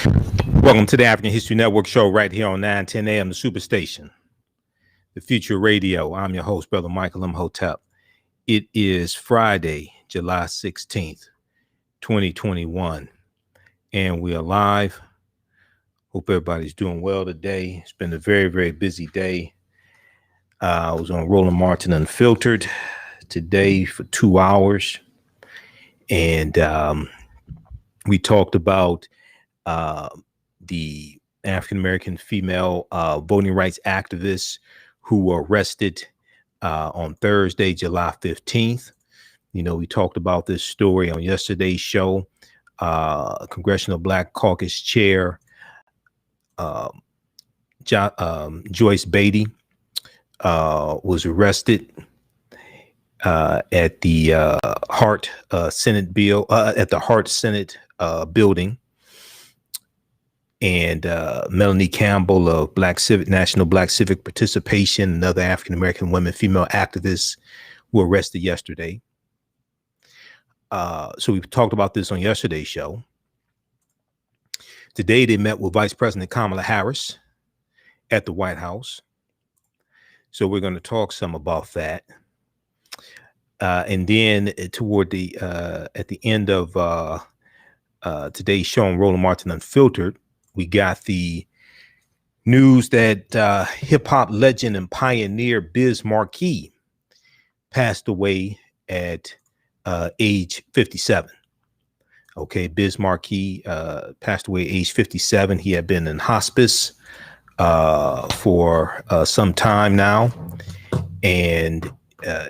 Welcome to the African History Network show right here on 910 AM, the Superstation, the Future Radio. I'm your host, Brother Michael Imhotep. It is Friday, July 16th, 2021, and we are live. Hope everybody's doing well today. It's been a very, very busy day. I was on Roland Martin Unfiltered today for 2 hours, and we talked about the African-American female voting rights activists who were arrested on Thursday, July 15th. You know, we talked about this story on yesterday's show. Congressional Black Caucus Chair Joyce Beatty was arrested at the Hart Senate building. And Melanie Campbell of National Black Civic Participation and other African-American women, female activists were arrested yesterday. So we talked about this on yesterday's show. Today, they met with Vice President Kamala Harris at the White House. So we're going to talk some about that. And then toward the at the end of today's show on Roland Martin Unfiltered, we got the news that hip hop legend and pioneer Biz Markie passed away at age 57. Okay, Biz Markie passed away at age 57. He had been in hospice for some time now, and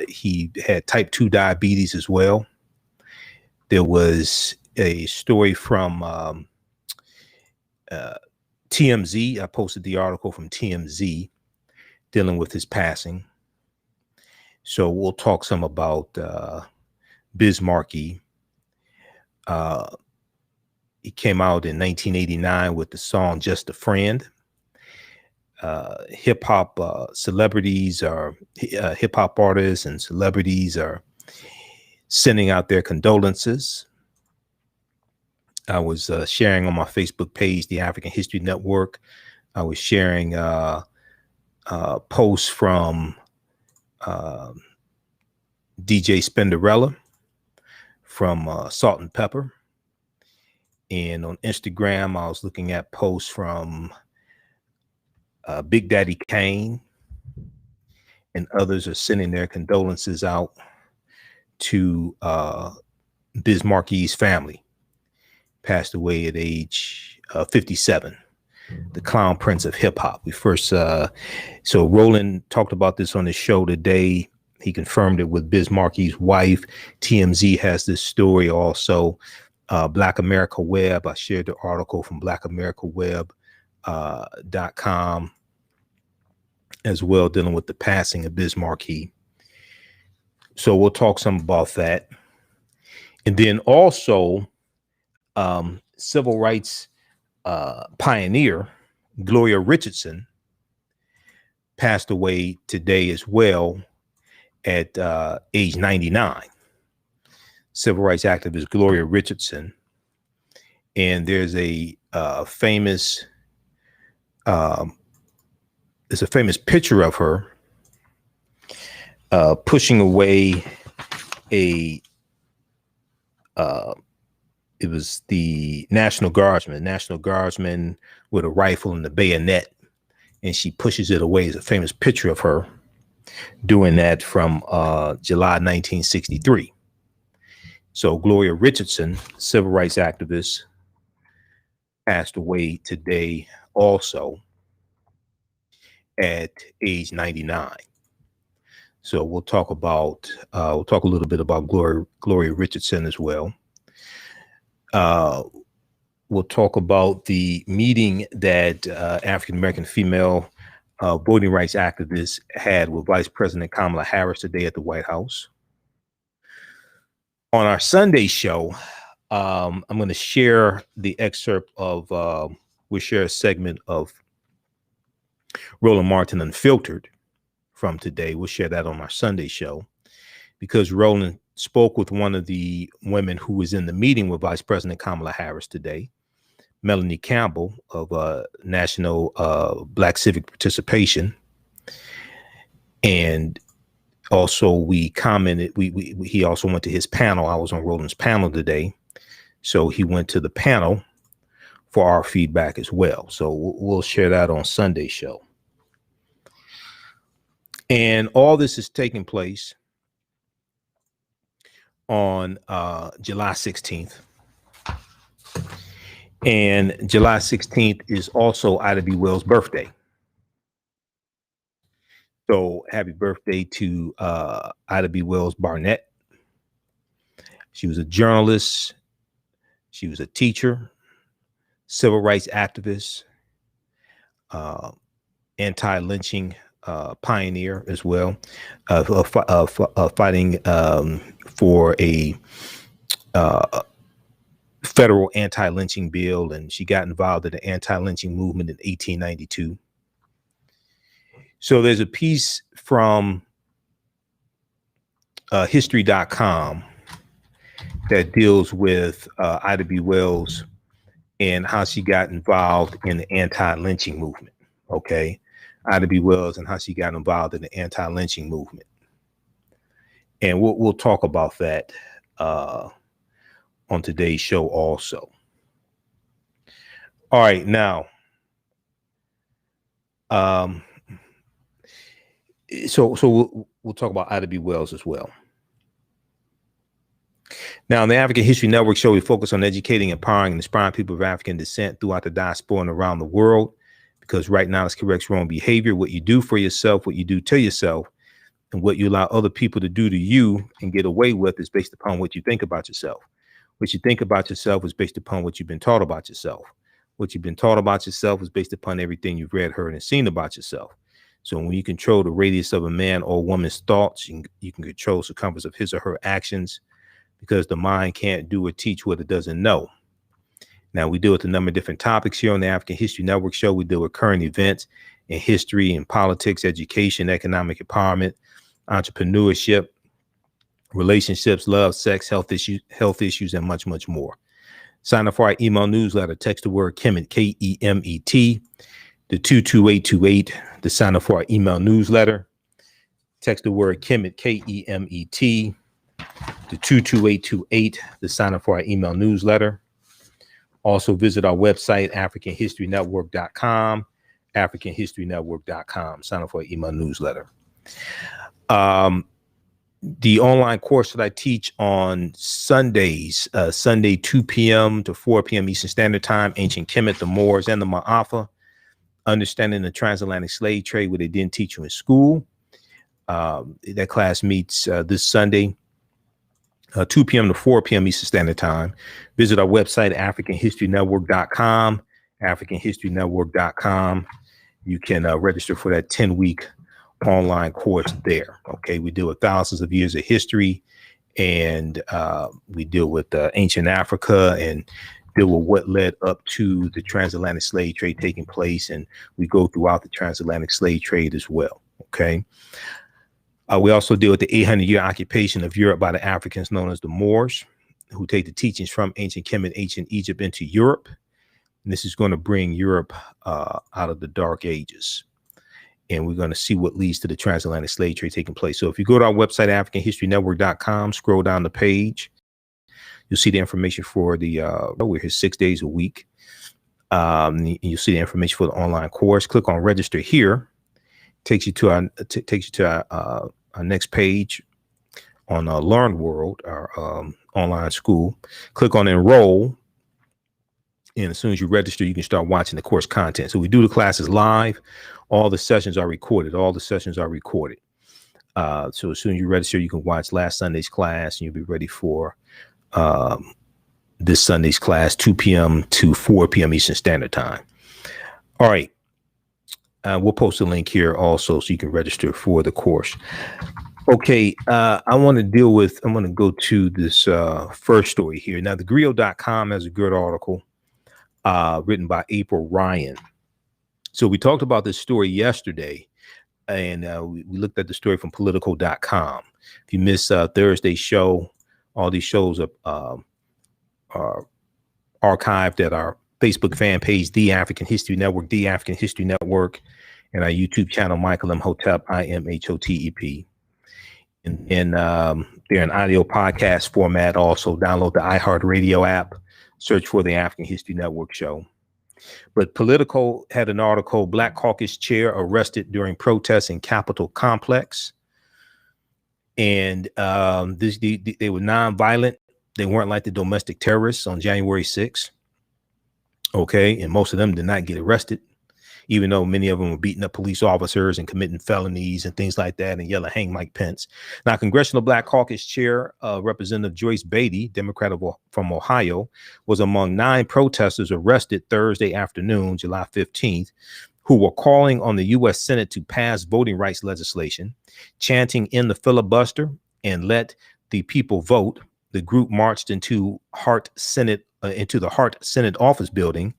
he had type 2 diabetes as well. There was a story from TMZ. I posted the article from TMZ dealing with his passing. So we'll talk some about Biz Markie. He came out in 1989 with the song Just a Friend. Hip hop celebrities are hip hop artists and celebrities are sending out their condolences. I was sharing on my Facebook page, the African History Network. I was sharing posts from DJ Spenderella from Salt and Pepper. And on Instagram, I was looking at posts from Big Daddy Kane, and others are sending their condolences out to Biz Markie's family. Passed away at age 57, the clown prince of hip hop. We first, so Roland talked about this on his show today. He confirmed it with Biz Markie's wife. TMZ has this story also. Black America Web. I shared the article from blackamericaweb.com as well, dealing with the passing of Biz Markie. So we'll talk some about that. And then also, civil rights pioneer Gloria Richardson passed away today as well at age 99. Civil rights activist Gloria Richardson. And there's a famous picture of her pushing away it was the National Guardsman with a rifle and a bayonet, and she pushes it away. It's a famous picture of her doing that from July 1963. So Gloria Richardson, civil rights activist, passed away today also at age 99. So we'll talk a little bit about Gloria Richardson as well. We'll talk about the meeting that African-American female voting rights activists had with Vice President Kamala Harris today at the White House. On our Sunday show, I'm going to share the excerpt of, we'll share a segment of Roland Martin Unfiltered from today. We'll share that on our Sunday show because Roland spoke with one of the women who was in the meeting with Vice President Kamala Harris today, Melanie Campbell of National Black Civic Participation. And also we commented, he also went to his panel. I was on Roland's panel today. So he went to the panel for our feedback as well. So we'll share that on Sunday's show. And all this is taking place on July 16th. And July 16th is also Ida B. Wells' birthday. So happy birthday to Ida B. Wells Barnett. She was a journalist. She was a teacher, civil rights activist, anti-lynching pioneer as well, fighting for a federal anti-lynching bill. And she got involved in the anti-lynching movement in 1892. So there's a piece from history.com that deals with Ida B. Wells and how she got involved in the anti-lynching movement. Okay. Ida B. Wells and how she got involved in the anti-lynching movement. And we'll talk about that on today's show also. All right, now, so we'll talk about Ida B. Wells as well. Now, on the African History Network show, we focus on educating, empowering, and inspiring people of African descent throughout the diaspora and around the world, because right now it's corrects wrong behavior. What you do for yourself, what you do to yourself, and what you allow other people to do to you and get away with is based upon what you think about yourself. What you think about yourself is based upon what you've been taught about yourself. What you've been taught about yourself is based upon everything you've read, heard, and seen about yourself. So when you control the radius of a man or woman's thoughts, you can control the circumference of his or her actions, because the mind can't do or teach what it doesn't know. Now, we deal with a number of different topics here on the African History Network show. We deal with current events in history and politics, education, economic empowerment, entrepreneurship, relationships, love, sex, health issues, and much, much more. Sign up for our email newsletter. Text the word Kemet, K-E-M-E-T, to 22828 to sign up for our email newsletter. Text the word Kemet, K-E-M-E-T, to 22828 to sign up for our email newsletter. Also visit our website, AfricanHistoryNetwork.com, AfricanHistoryNetwork.com. Sign up for our email newsletter. The online course that I teach on Sundays, Sunday 2 p.m. to 4 p.m. Eastern Standard Time, Ancient Kemet, the Moors, and the Ma'afa, Understanding the Transatlantic Slave Trade, what they didn't teach you in school. That class meets this Sunday, 2 p.m. to 4 p.m. Eastern Standard Time. Visit our website, AfricanHistoryNetwork.com, AfricanHistoryNetwork.com. You can register for that 10-week online course there. Okay, we deal with thousands of years of history, and we deal with ancient Africa and deal with what led up to the transatlantic slave trade taking place, and we go throughout the transatlantic slave trade as well. Okay. We also deal with the 800-year occupation of Europe by the Africans known as the Moors, who take the teachings from ancient Kemet, ancient Egypt into Europe. And this is going to bring Europe out of the Dark Ages. And we're going to see what leads to the transatlantic slave trade taking place. So if you go to our website, AfricanHistoryNetwork.com, scroll down the page, you'll see the information for the, we're here 6 days a week. You'll see the information for the online course. Click on register here. Takes you to our next page on Learn World, our online school. Click on enroll, and as soon as you register, you can start watching the course content. So we do the classes live. All the sessions are recorded. So as soon as you register, you can watch last Sunday's class, and you'll be ready for this Sunday's class, 2 p.m. to 4 p.m. Eastern Standard Time. All right. We'll post a link here also so you can register for the course. Okay, I want to go to this first story here. Now, thegrio.com has a good article written by April Ryan. So we talked about this story yesterday, and we looked at the story from politico.com. If you missed Thursday's show, all these shows are archived at our Facebook fan page, The African History Network, The African History Network, and our YouTube channel, Michael Imhotep, Imhotep. And they're in audio podcast format. Also, download the iHeartRadio app, search for the African History Network show. But Politico had an article, Black Caucus chair arrested during protests in Capitol Complex. And they were nonviolent. They weren't like the domestic terrorists on January 6th. Okay. And most of them did not get arrested, even though many of them were beating up police officers and committing felonies and things like that and yelling, hang Mike Pence. Now, Congressional Black Caucus Chair, Representative Joyce Beatty, Democrat from Ohio, was among 9 protesters arrested Thursday afternoon, July 15th, who were calling on the U.S. Senate to pass voting rights legislation, chanting in the filibuster and let the people vote. The group marched into the Hart Senate office building,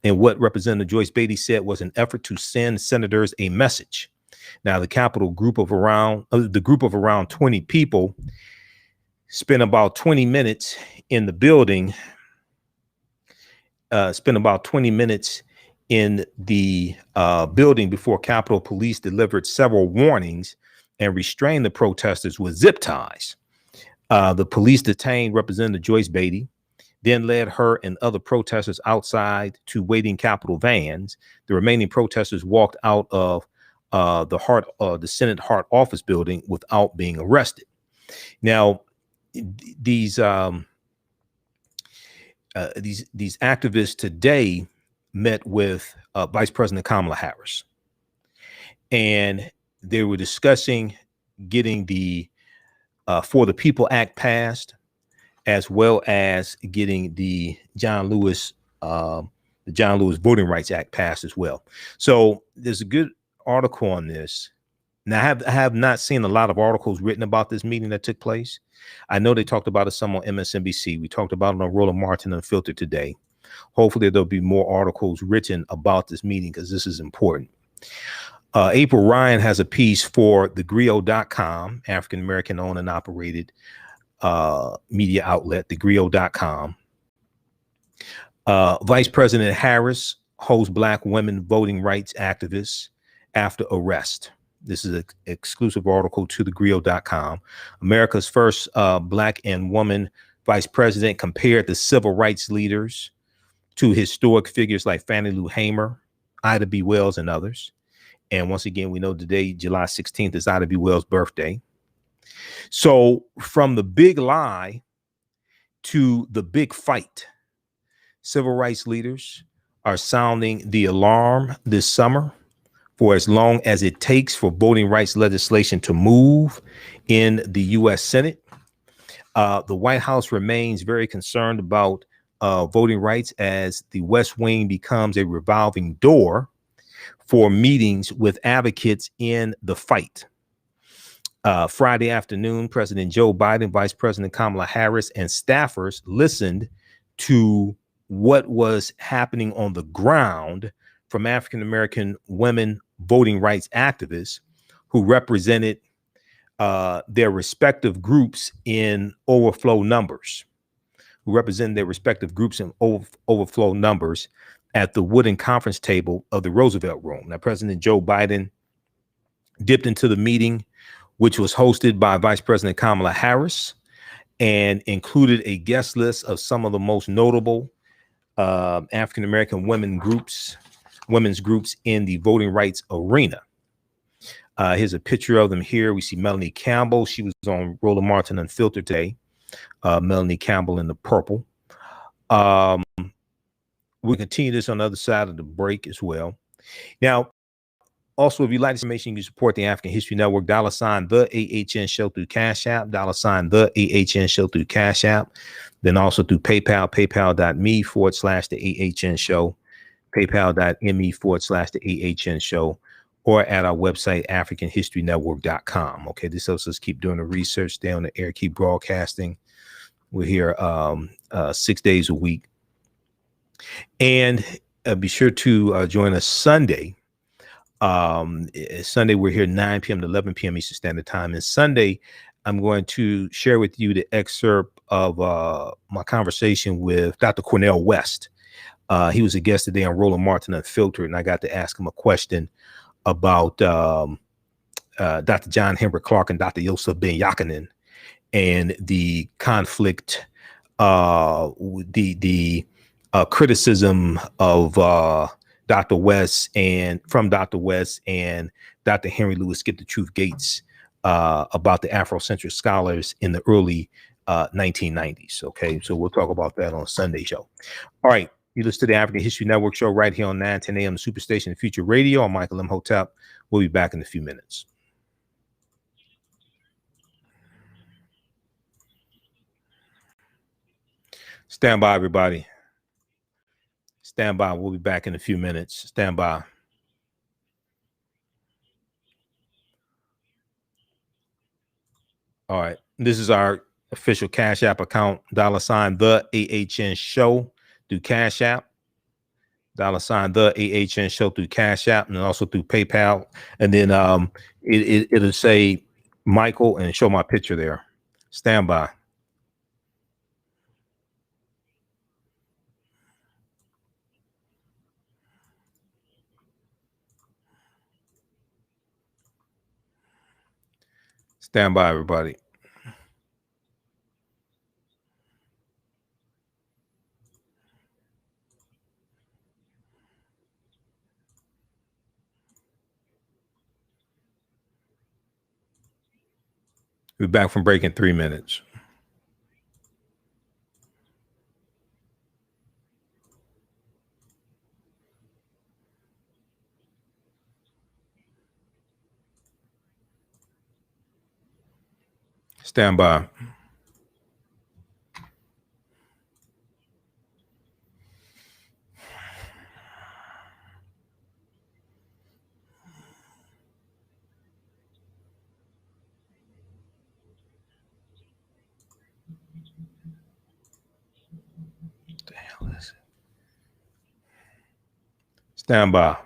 and what Representative Joyce Beatty said was an effort to send senators a message. Now, the group of around 20 people spent about 20 minutes in the building. Building before Capitol Police delivered several warnings and restrained the protesters with zip ties. The police detained Representative Joyce Beatty, then led her and other protesters outside to waiting Capitol vans. The remaining protesters walked out of the Senate Hart office building without being arrested. Now, these activists today met with Vice President Kamala Harris, and they were discussing getting the For the People Act passed, as well as getting the John Lewis Voting Rights Act passed as well. So there's a good article on this. Now, I have not seen a lot of articles written about this meeting that took place. I know they talked about it some on MSNBC. We talked about it on Roland Martin Unfiltered today. Hopefully there'll be more articles written about this meeting because this is important. April Ryan has a piece for thegrio.com, African-American owned and operated media outlet, thegrio.com. Vice President Harris holds Black women voting rights activists after arrest. This is an exclusive article to thegrio.com. America's first Black and woman vice president compared the civil rights leaders to historic figures like Fannie Lou Hamer, Ida B. Wells, and others. And once again, we know today, July 16th, is Ida B. Wells' birthday. So from the big lie to the big fight, civil rights leaders are sounding the alarm this summer for as long as it takes for voting rights legislation to move in the U.S. Senate. The White House remains very concerned about voting rights as the West Wing becomes a revolving door for meetings with advocates in the fight. Friday afternoon, President Joe Biden, Vice President Kamala Harris, and staffers listened to what was happening on the ground from African-American women voting rights activists who represented their respective groups in overflow numbers, at the wooden conference table of the Roosevelt Room. Now, President Joe Biden dipped into the meeting, which was hosted by Vice President Kamala Harris and included a guest list of some of the most notable African-American women's groups in the voting rights arena. Here's a picture of them here. We see Melanie Campbell. She was on Roland Martin Unfiltered today. Melanie Campbell in the purple. We'll continue this on the other side of the break as well. Now, also, if you like this information, you can support the African History Network, $ the AHN show through Cash App, $ the AHN show through Cash App, then also through PayPal, paypal.me/the AHN show, paypal.me/the AHN show, or at our website, AfricanHistoryNetwork.com. Okay, this helps us keep doing the research, stay on the air, keep broadcasting. We're here 6 days a week. And be sure to join us Sunday. Sunday, we're here 9 p.m. to 11 p.m. Eastern Standard Time. And Sunday, I'm going to share with you the excerpt of my conversation with Dr. Cornel West. He was a guest today on Roland Martin Unfiltered, and I got to ask him a question about Dr. John Henrik Clarke and Dr. Yosef Ben Yakinen and the conflict, the criticism of Dr. West and from Dr. West and Dr. Henry Louis Skip the Truth Gates about the Afrocentric scholars in the early 1990s. Okay, so we'll talk about that on Sunday show. All right, you listen to the African History Network show right here on 910 a.m. Superstation Future Radio. I'm Michael Imhotep. We'll be back in a few minutes. Stand by, everybody. Stand by. We'll be back in a few minutes. Stand by. All right. This is our official Cash App account, $ the AHN show through Cash App, $ the AHN show through Cash App, and also through PayPal. And then it'll say Michael and show my picture there. Stand by. Stand by, everybody. We're back from break in 3 minutes. Stand by. What the hell is it? Stand by.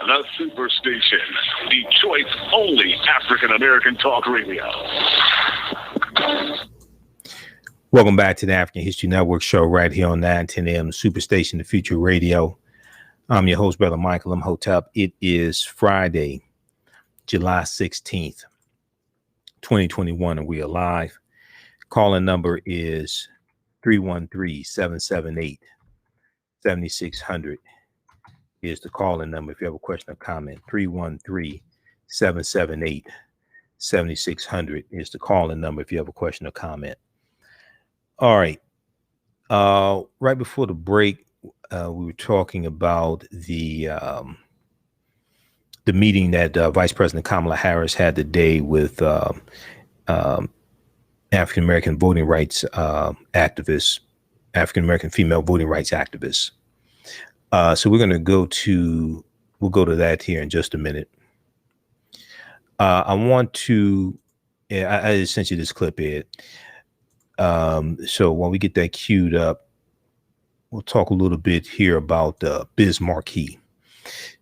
The Superstation, Detroit's only African-American talk radio. Welcome back to the African History Network show right here on 910 a.m. Superstation, the Future Radio. I'm your host, Brother Michael Imhotep. It is Friday, July 16th, 2021, and we are live. Calling number is 313-778-7600 is the calling number if you have a question or comment. 313-778-7600 is the calling number if you have a question or comment. All right. Right before the break, we were talking about the meeting that Vice President Kamala Harris had today with African American voting rights activists, African American female voting rights activists. So we're going to go to that here in just a minute. I want to, I just sent you this clip, Ed. So when we get that queued up, we'll talk a little bit here about Biz Markie.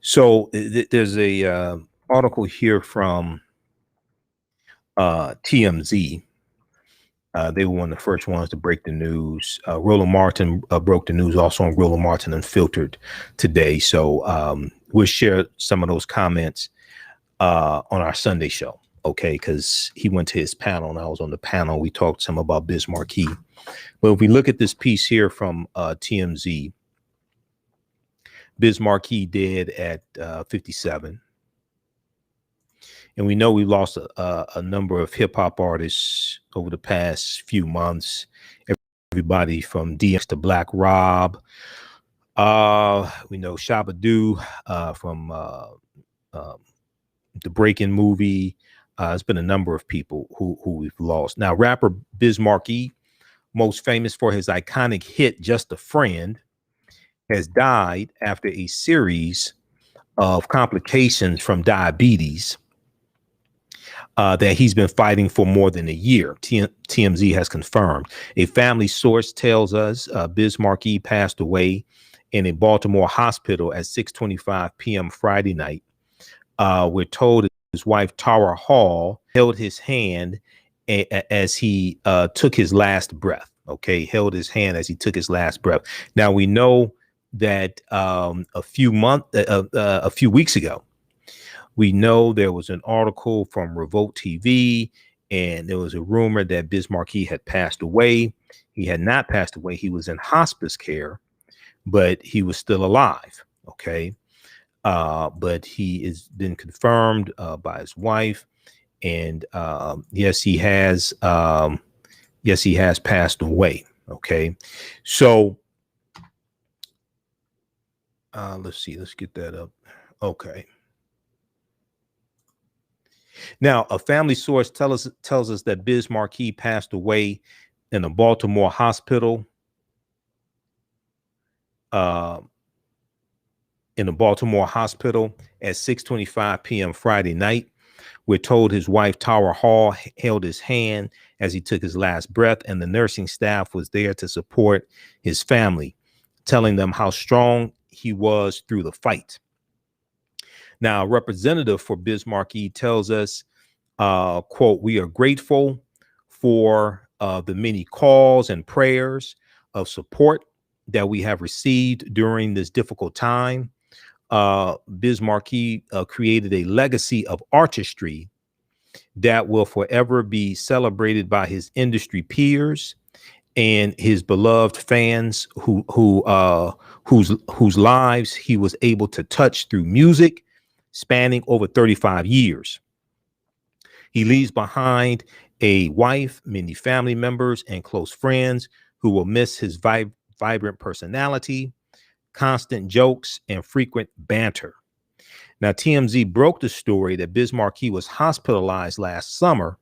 So there's a article here from TMZ. They were one of the first ones to break the news. Roland Martin broke the news also on Roland Martin Unfiltered today. So we'll share some of those comments on our Sunday show. Okay, because he went to his panel and I was on the panel. We talked some about Biz Markie. But if we look at this piece here from TMZ, Biz Markie dead at 57. And we know we've lost a number of hip hop artists over the past few months. Everybody from DX to Black Rob. We know Shabba-Doo from the Breaking movie. It's been a number of people who we've lost. Now, rapper Biz Markie, most famous for his iconic hit "Just a Friend," has died after a series of complications from diabetes. that he's been fighting for more than a year. TMZ has confirmed. A family source tells us Biz Markie passed away in a Baltimore hospital at 6:25 p.m. Friday night. We're told his wife, Tara Hall, held his hand as he took his last breath. Okay, held his hand as he took his last breath. Now we know that a few weeks ago, we know there was an article from Revolt TV, and there was a rumor that Biz Markie had passed away. He had not passed away. He was in hospice care, but he was still alive. Okay. But he has been confirmed by his wife. And yes, he has passed away. Okay. So let's see. Let's get that up. Okay. Now, a family source tells us that Biz Markie passed away in a Baltimore hospital. At 6:25 p.m. Friday night. We're told his wife, Tara Hall, held his hand as he took his last breath, and the nursing staff was there to support his family, telling them how strong he was through the fight. Now, a representative for Biz Markie tells us, quote, "We are grateful for the many calls and prayers of support that we have received during this difficult time. Biz Markie created a legacy of artistry that will forever be celebrated by his industry peers and his beloved fans whose lives he was able to touch through music spanning over 35 years. He leaves behind a wife, many family members, and close friends who will miss his vibrant personality, constant jokes, and frequent banter." Now, TMZ broke the story that Biz Markie was hospitalized last summer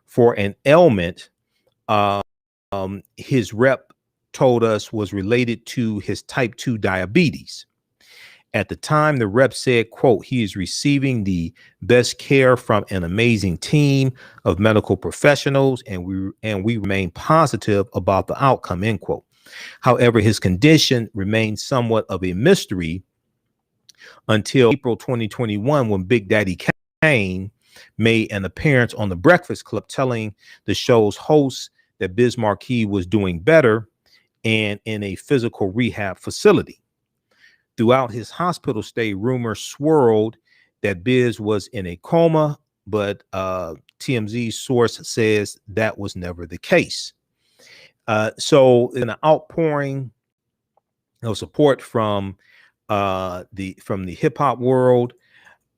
for an ailment his rep told us was related to his type 2 diabetes. At the time, the rep said, quote, "He is receiving the best care from an amazing team of medical professionals, and we remain positive about the outcome," end quote. However, his condition remains somewhat of a mystery until April 2021, when Big Daddy Kane made an appearance on The Breakfast Club, telling the show's hosts that Biz Markie was doing better and in a physical rehab facility. Throughout his hospital stay, rumors swirled that Biz was in a coma, but TMZ source says that was never the case. So in an outpouring of support from the hip hop world,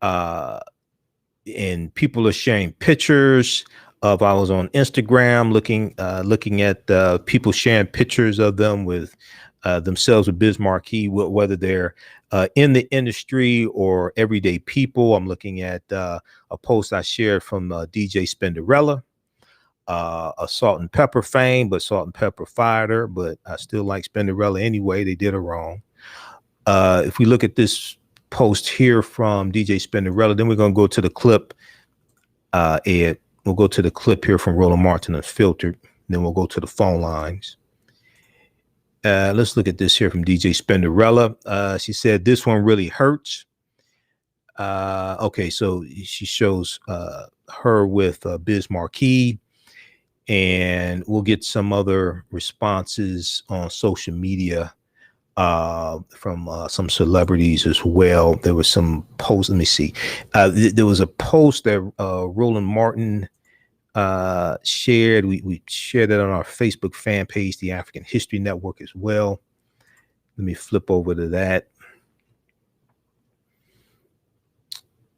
and people are sharing pictures of. I was on Instagram looking at people sharing pictures of them with themselves with Biz Markie, whether they're in the industry or everyday people. I'm looking at a post I shared from DJ Spenderella, a Salt and Pepper fame, but Salt and Pepper fired her, but I still like Spenderella anyway. They did her wrong. If we look at this post here from DJ Spenderella, then we're going to go to the clip, Ed. We'll go to the clip here from Roland Martin Unfiltered. Then we'll go to the phone lines. Let's look at this here from DJ Spenderella. She said, "This one really hurts." Okay, so she shows her with Biz Markie, and we'll get some other responses on social media from some celebrities as well. There was some posts. Let me see. There was a post that Roland Martin shared. We shared that on our Facebook fan page, the African History Network, as well. Let me flip over to that.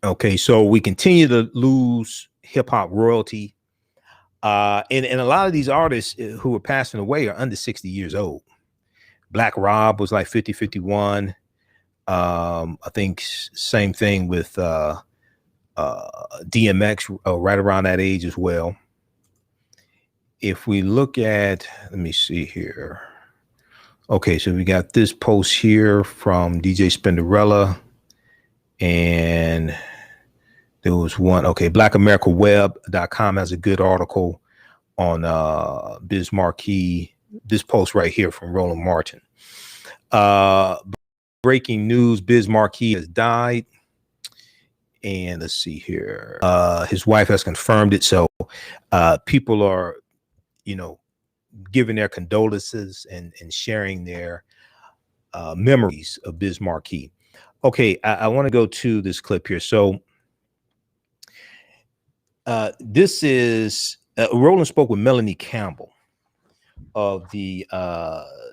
Okay, so we continue to lose hip hop royalty, and a lot of these artists who are passing away are under 60 years old. Black Rob was like 50, 51. I think same thing with DMX, right around that age as well. If we look at, let me see here. Okay, so we got this post here from DJ Spenderella, and There was one. Okay, BlackAmericaWeb.com has a good article on Biz Markie. This post right here from Roland Martin. Breaking news: Biz Markie has died. And let's see here. His wife has confirmed it. So people are, giving their condolences and sharing their memories of Biz Markie. Okay, I want to go to this clip here. So this is Roland spoke with Melanie Campbell of the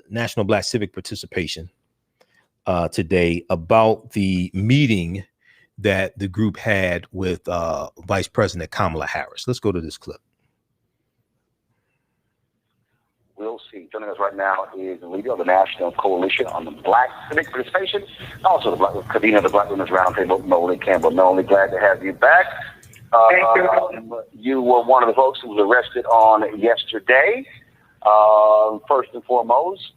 National Black Civic Participation today about the meeting that the group had with Vice President Kamala Harris. Let's go to this clip. We'll see. Joining us right now is the leader of the National Coalition on the Black Civic Participation, also the convener of the Black Women's Roundtable, Melanie Campbell. Melanie, glad to have you back. Thank you. You were one of the folks who was arrested on yesterday. First and foremost,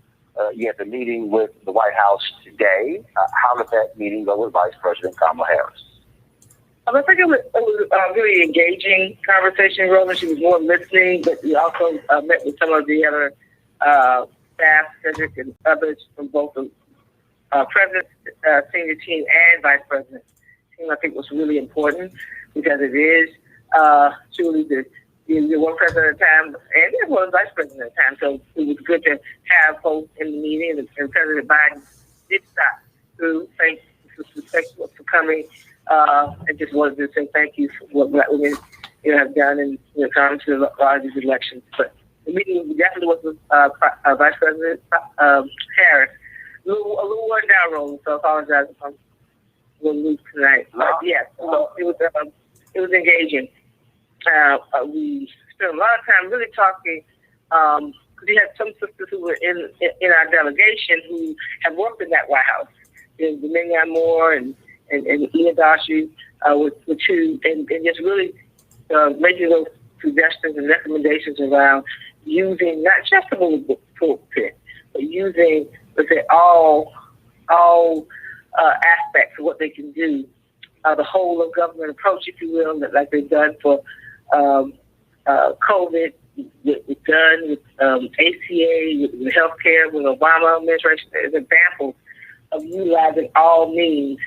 you had the meeting with the White House today. How did that meeting go with Vice President Kamala Harris? I think it was a really engaging conversation, Roland. She was more listening, but we also met with some of the other staff, Cedric and others from both the President's senior team and Vice President's team. I think was really important because it is truly the one president at a time and there was Vice President at a time. So it was good to have both in the meeting, and President Biden did stop through. Thank you for coming. I just wanted to say thank you for what Black women have done in coming to a lot of these elections. But the meeting definitely was with Vice President Harris. A little worn down, Roland, so I apologize if I'm a little loose tonight. But yes, so it was engaging. We spent a lot of time really talking. We had some sisters who were in our delegation who have worked in that White House. Dominion Moore and Ian Dashi were two, and just really making those suggestions and recommendations around using not just the pulpit, but using, let's say, all aspects of what they can do, the whole of government approach, if you will, like they've done for COVID, with done with ACA, with healthcare, with Obama administration, as examples of utilizing all means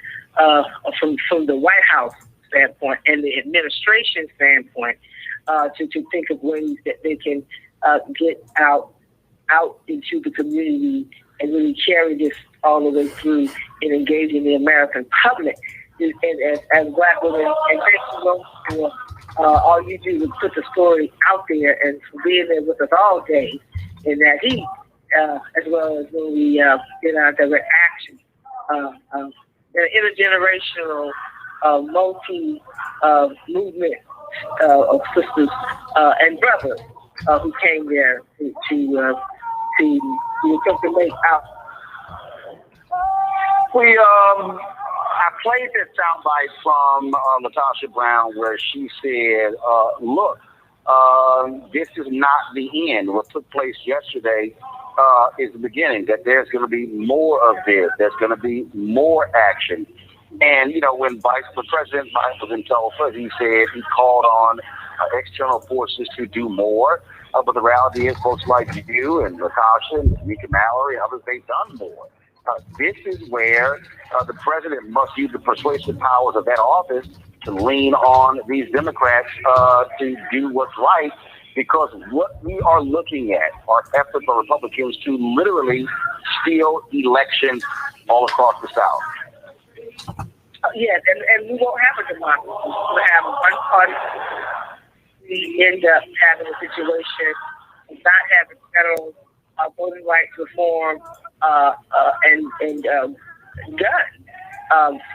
from the White House standpoint and the administration standpoint to think of ways that they can get out into the community and really carry this all the way through and engaging the American public. And as Black women, and thank you for all you do is put the story out there and for being there with us all day in that heat, as well as when we get our direct action. Intergenerational, multi-movement of sisters and brothers who came there to make out. I played that soundbite from Latasha Brown where she said, look, this is not the end. What took place yesterday is the beginning, that there's going to be more of this. There's going to be more action. And, when President Biden was in Tulsa, he said he called on external forces to do more. But the reality is folks like you and Latasha and Mika Mallory and others, they've done more. This is where the president must use the persuasive powers of that office to lean on these Democrats to do what's right, because what we are looking at are efforts by Republicans to literally steal elections all across the South. Yes, and we won't have a democracy. We'll have one party. We end up having a situation of not having federal voting rights reform and done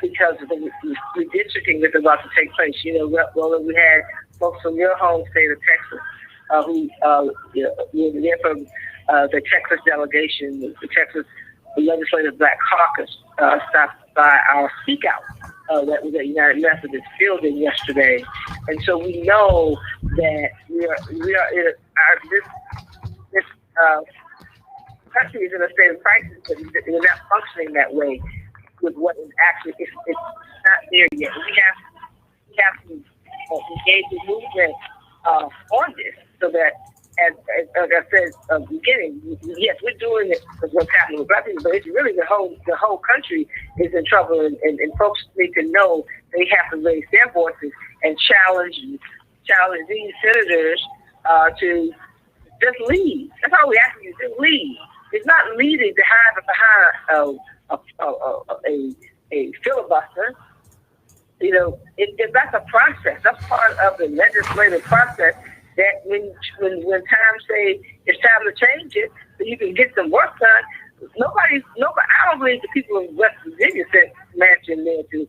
because of the redistricting that's about to take place. Well, we had folks from your home state of Texas who were there from the Texas delegation, the Texas Legislative Black Caucus, stopped by our Speak Out that was at United Methodist building yesterday, and so we know that we are in this country is in a state of crisis, but we're not functioning that way with what is actually it's not there yet. have to engage the movement on this, so that, as I said at the beginning, yes, we're doing it because what's happening with Black people, but it's really the whole country is in trouble, and folks need to know they have to raise their voices and challenge these senators to just lead. That's all we ask you to lead. It's not leading to hide behind a filibuster. You know, that's a process. That's part of the legislative process. That when time say it's time to change it, so you can get some work done. Nobody. I don't believe the people of West Virginia sent Manchin there to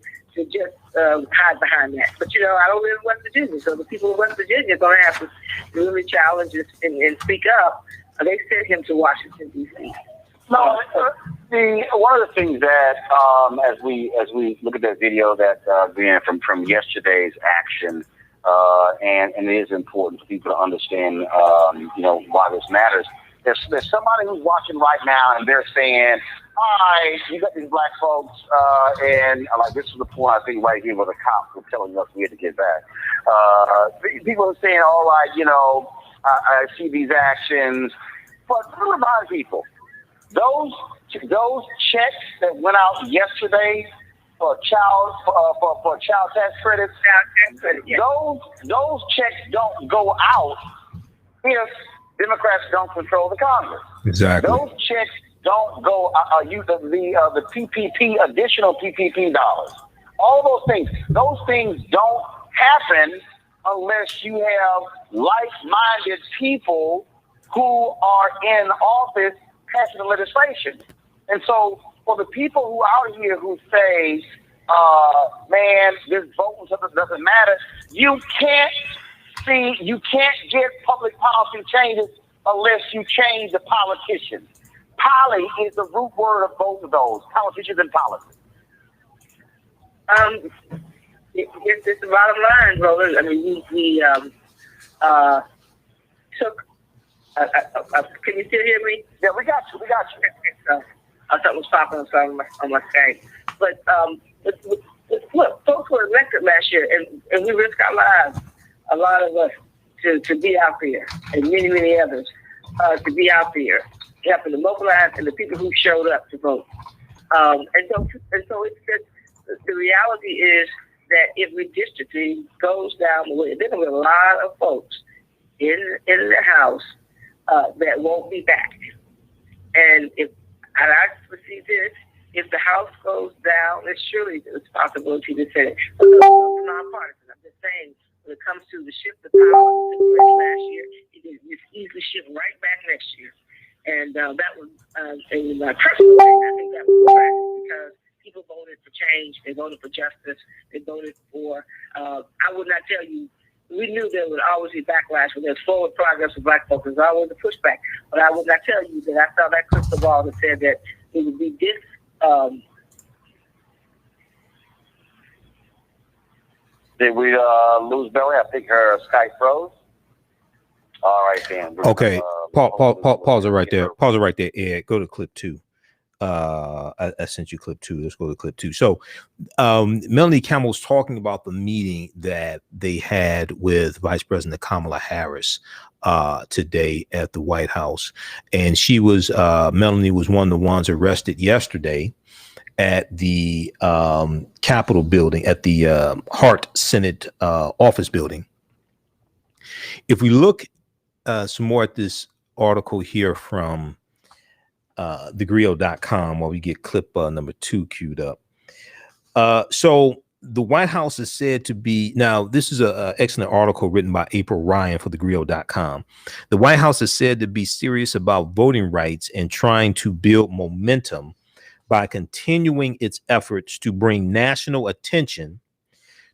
just hide behind that. But I don't live in West Virginia, so the people of West Virginia are going to have to really challenge this and speak up. They sent him to Washington D.C. No, one of the things that as we look at that video that being from yesterday's action. And it is important for people to understand, why this matters. There's somebody who's watching right now, and they're saying, "Hi, you got these black folks," and like this is the point I think right here where the cops were telling us we had to get back. People are saying, "All right, I see these actions," but to remind people, those checks that went out yesterday. For child tax credits, yes. Those checks don't go out if Democrats don't control the Congress. Exactly. Those checks don't go. The PPP, additional PPP dollars, all those things don't happen unless you have like-minded people who are in office passing the legislation. And so, for the people who out here who say, man, this vote doesn't matter, you can't get public policy changes unless you change the politicians. Poly is the root word of both of those, politicians and policy. It's the bottom line, Roland. I mean, we took. Can you still hear me? Yeah, we got you. I thought it was popping up on my Skype. But look, folks were elected last year, and we risked our lives, a lot of us, to be out there, and many others, to be out there, helping to mobilize, and the people who showed up to vote. And so it's just, the reality is that if redistricting goes down the way, there's going to be a lot of folks in the House that won't be back. And I foresee this, if the House goes down, it's surely the responsibility to say it. But it's nonpartisan. I'm just saying, when it comes to the shift of power that took place last year, it's easily shift right back next year. And that was, in my personal thing, I think that was correct because people voted for change, they voted for justice, they voted for, I would not tell you, we knew there would always be backlash when there's forward progress for black folks. There's always a pushback. But I would not tell you that I saw that crystal ball that said that it would be this. Did we lose Belly? I think her Skype froze. All right, then. Okay, pause it right there. Pause it right there, Ed. Go to clip 2. I sent you clip 2. Let's go to clip 2. So Melanie Campbell's talking about the meeting that they had with Vice President Kamala Harris today at the White House. And she was, Melanie was one of the ones arrested yesterday at the Capitol building, at the Hart Senate office building. If we look some more at this article here from thegrio.com while we get clip number 2 queued up. So the White House is said to be, now this is an excellent article written by April Ryan for thegrio.com. The White House is said to be serious about voting rights and trying to build momentum by continuing its efforts to bring national attention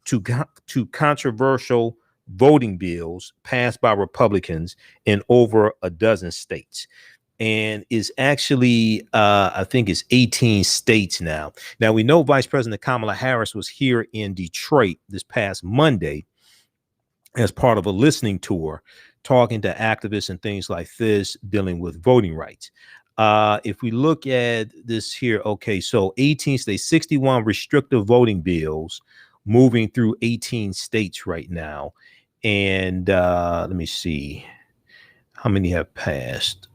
to controversial voting bills passed by Republicans in over a dozen states. And is actually, I think it's 18 states now. Now, we know Vice President Kamala Harris was here in Detroit this past Monday as part of a listening tour, talking to activists and things like this, dealing with voting rights. If we look at this here, okay, so 18 states, 61 restrictive voting bills moving through 18 states right now. And let me see how many have passed.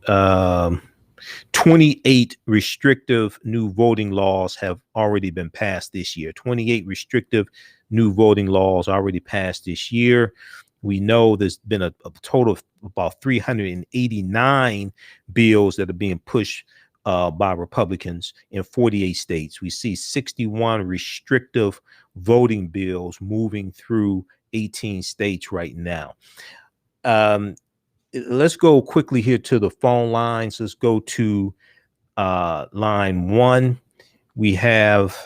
28 restrictive new voting laws have already been passed this year. 28 restrictive new voting laws already passed this year. We know there's been a total of about 389 bills that are being pushed by Republicans in 48 states. We see 61 restrictive voting bills moving through 18 states right now. Let's go quickly here to the phone lines. Let's go to line one. We have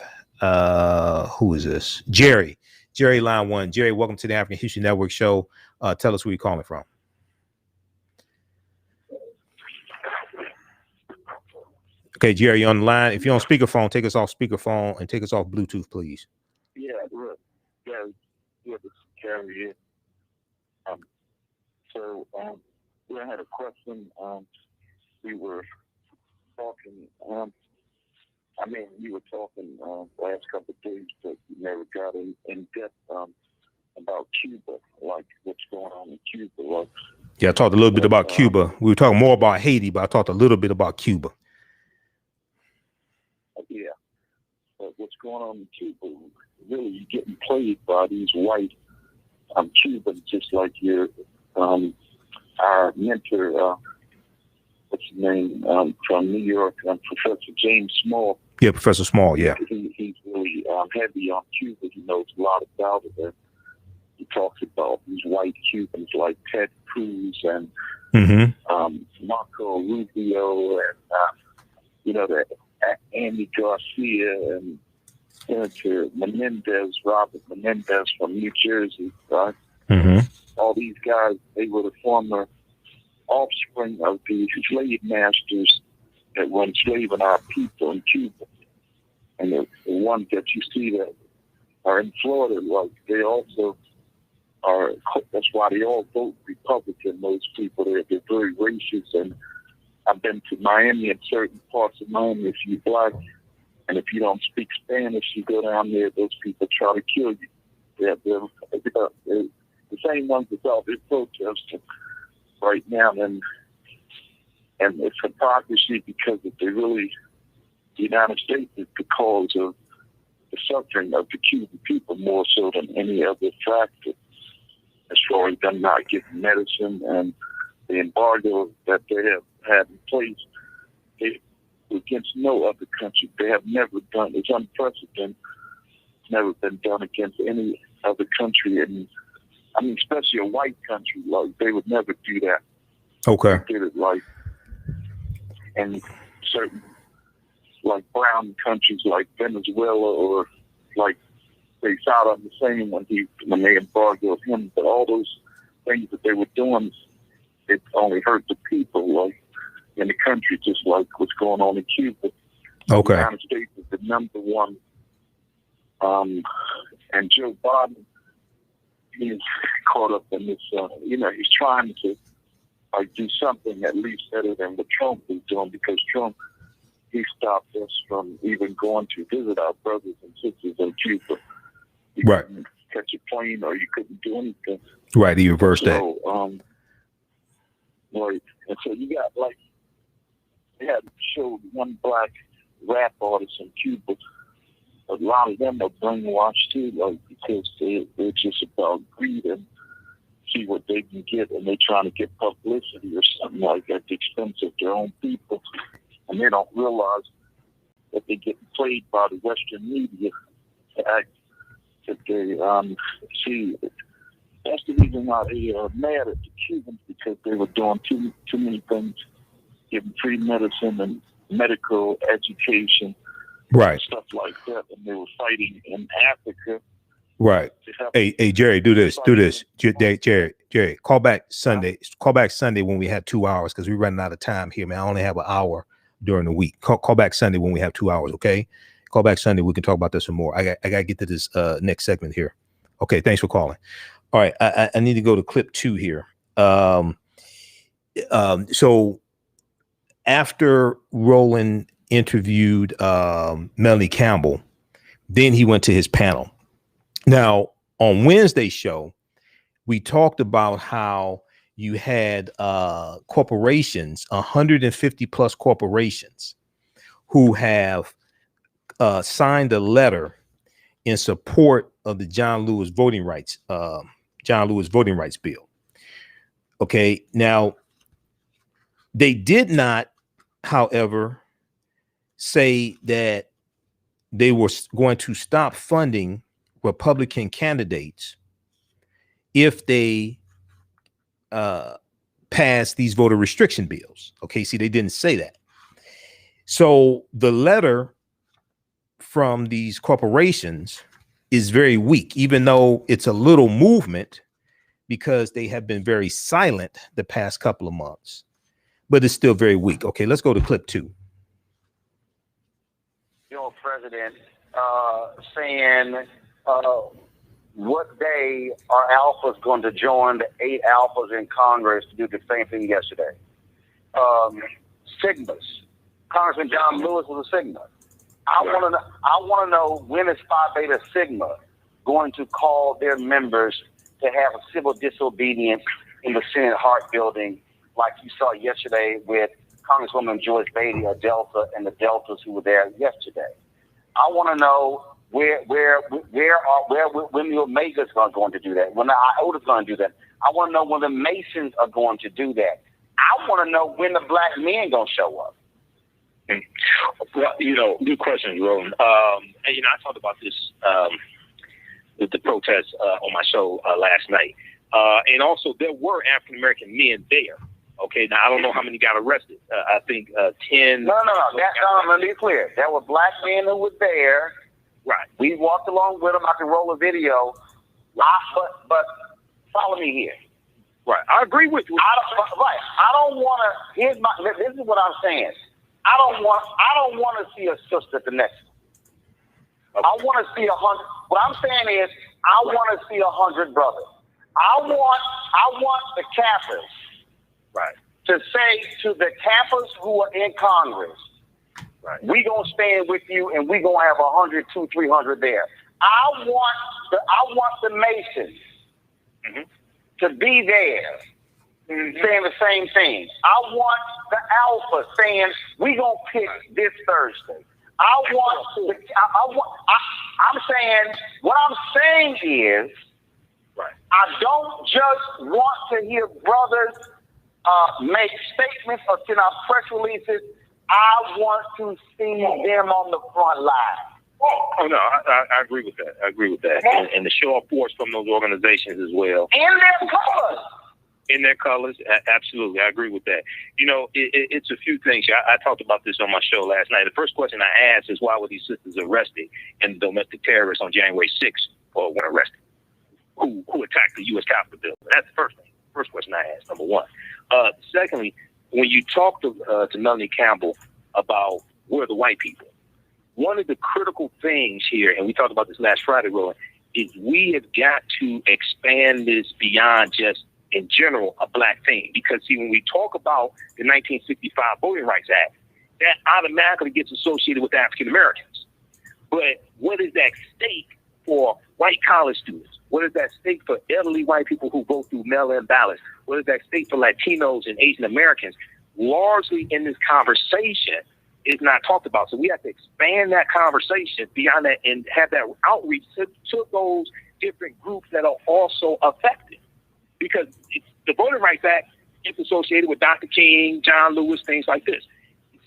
who is this? Jerry, line one. Jerry, welcome to the African History Network show. Tell us where you're calling from. Okay, Jerry, you're on the line. If you're on speakerphone, take us off speakerphone and take us off Bluetooth, please. Yeah, this is Jerry. I had a question. We were talking. You were talking last couple of days, but you never got in depth about Cuba, like what's going on in Cuba. Like, yeah, I talked a little bit about Cuba. We were talking more about Haiti, but I talked a little bit about Cuba. Yeah, but what's going on in Cuba? Really, you're getting played by these white Cubans, just like your our mentor. What's his name, from New York, Professor James Small. Yeah, Professor Small, yeah. He's really heavy on Cuba. He knows a lot about it. And he talks about these white Cubans like Ted Cruz and Marco Rubio and, Andy Garcia and Senator Menendez, Robert Menendez from New Jersey, right? All these guys, they were the former offspring of the slave masters that were enslaving our people in Cuba. And the ones that you see that are in Florida, like they also are, that's why they all vote Republican, those people. They're very racist. And I've been to Miami and certain parts of Miami, if you're black, and if you don't speak Spanish, you go down there, those people try to kill you. They're the same ones that's out there protesting right now, and it's hypocrisy because if they really, the United States is the cause of the suffering of the Cuban people more so than any other factor, as far as them not getting medicine and the embargo that they have had in place. They, against no other country, they have never done. It's unprecedented. It's never been done against any other country, and especially a white country. Like they would never do that. Okay. They did it like, and certain like brown countries like Venezuela or like they Saddam Hussein when they embargoed him. But all those things that they were doing, it only hurt the people, like in the country, just like what's going on in Cuba. Okay. The United States is the number one, and Joe Biden, he's caught up in this. He's trying to do something at least better than what Trump is doing, because Trump, he stopped us from even going to visit our brothers and sisters in Cuba. You right. couldn't catch a plane, or you couldn't do anything. Right. He reversed that. Right. And so you got they had showed one black rap artist in Cuba. A lot of them are brainwashed too, because they're just about greed and see what they can get, and they're trying to get publicity or something like that at the expense of their own people. And they don't realize that they get played by the Western media to act that they see. That's the reason why they are mad at the Cubans, because they were doing too many things, giving free medicine and medical education, right, stuff like that, and they were fighting in Africa. Right. Hey, Jerry, do this. Jerry, call back Sunday. Call back Sunday when we have 2 hours, because we're running out of time here, man. I only have an hour during the week. Call back Sunday when we have 2 hours, okay? Call back Sunday. We can talk about this some more. I got to get to this next segment here. Okay, thanks for calling. All right, I need to go to clip 2 here. So after Roland interviewed Melanie Campbell, then he went to his panel. Now, on Wednesday's show, we talked about how you had corporations, 150 plus corporations, who have signed a letter in support of the John Lewis voting rights bill. Okay, now they did not, however, say that they were going to stop funding Republican candidates if they pass these voter restriction bills. Okay, see, they didn't say that. So the letter from these corporations is very weak, even though it's a little movement, because they have been very silent the past couple of months, but it's still very weak. Okay, let's go to clip 2. Your president saying what day are alphas going to join the 8 alphas in Congress to do the same thing yesterday? Sigmas. Congressman John Lewis was a Sigma. I want to know, when is Phi Beta Sigma going to call their members to have a civil disobedience in the Senate Hart building, like you saw yesterday with Congresswoman Joyce Beatty, a Delta, and the Deltas who were there yesterday. I want to know when the Omegas are going to do that, when the Iotas are going to do that. I want to know when the Masons are going to do that. I want to know when the black men are going to show up. Well, good questions, Roland. And I talked about this with the protests on my show last night, and also there were African American men there. Okay, now I don't know how many got arrested. I think 10. No. Let me be clear. There were black men who were there. Right. We walked along with them. I can roll a video. But follow me here. Right. I agree with you. I don't want to. This is what I'm saying. I don't want to see a sister at the next one. I want to see 100. What I'm saying is, I want to see 100 brothers. I want the Kappas, right, to say to the Kappas who are in Congress, right, we gonna stand with you, and we gonna have 100, 200, 300 there. I want the Masons to be there, saying the same thing. I want the Alpha saying we gonna pick this Thursday. I'm saying, what I'm saying is, right, I don't just want to hear brothers make statements or send out press releases. I want to see them on the front line. Oh no, I agree with that. I agree with that, and the show of force from those organizations as well. In their colors. In their colors, absolutely. I agree with that. It's a few things. I talked about this on my show last night. The first question I asked is, why were these sisters arrested and domestic terrorists on January 6th were arrested? Who attacked the U.S. Capitol building? That's the first thing. First question I asked, number one. Secondly, when you talk to Melanie Campbell about where the white people, one of the critical things here, and we talked about this last Friday, Roland, is we have got to expand this beyond just, in general, a black thing. Because, see, when we talk about the 1965 Voting Rights Act, that automatically gets associated with African Americans. But what is at stake for white college students? What is at stake for elderly white people who go through mail-in ballots? What is at stake for Latinos and Asian Americans? Largely in this conversation is not talked about. So we have to expand that conversation beyond that and have that outreach to those different groups that are also affected. Because the Voting Rights Act is associated with Dr. King, John Lewis, things like this.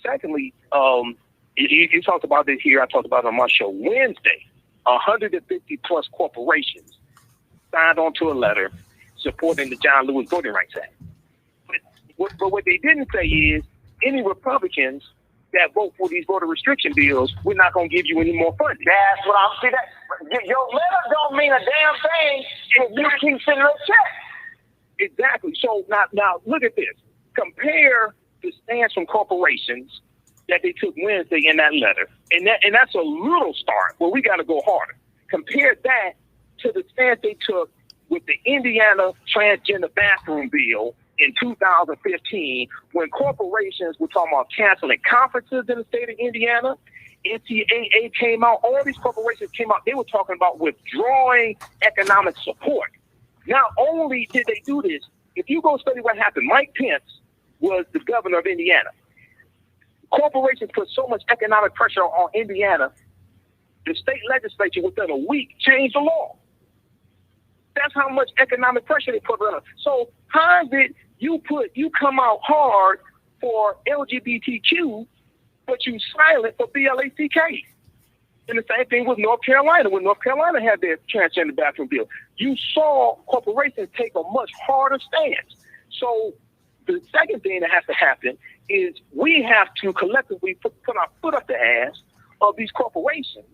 Secondly, you talked about this here. I talked about it on my show Wednesday. 150 plus corporations signed onto a letter supporting the John Lewis Voting Rights Act. But what they didn't say is, any Republicans that vote for these voter restriction bills, we're not going to give you any more funding. That's what I'm saying. Your letter don't mean a damn thing if you keep sending a check. Exactly. So now look at this. Compare the stance from corporations that they took Wednesday in that letter, and that's a little start, but we got to go harder. Compare that to the stance they took with the Indiana transgender bathroom bill in 2015, when corporations were talking about canceling conferences in the state of Indiana NCAA came out. All these corporations came out. They were talking about withdrawing economic support. Not only did they do this, if you go study what happened, Mike Pence was the governor of Indiana. Corporations put so much economic pressure on Indiana, the state legislature within a week changed the law. That's how much economic pressure they put on us. So how is it you come out hard for LGBTQ, but you silent for BLACK? And the same thing with North Carolina. When North Carolina had their transgender bathroom bill, you saw corporations take a much harder stance. So the second thing that has to happen is we have to collectively put our foot up the ass of these corporations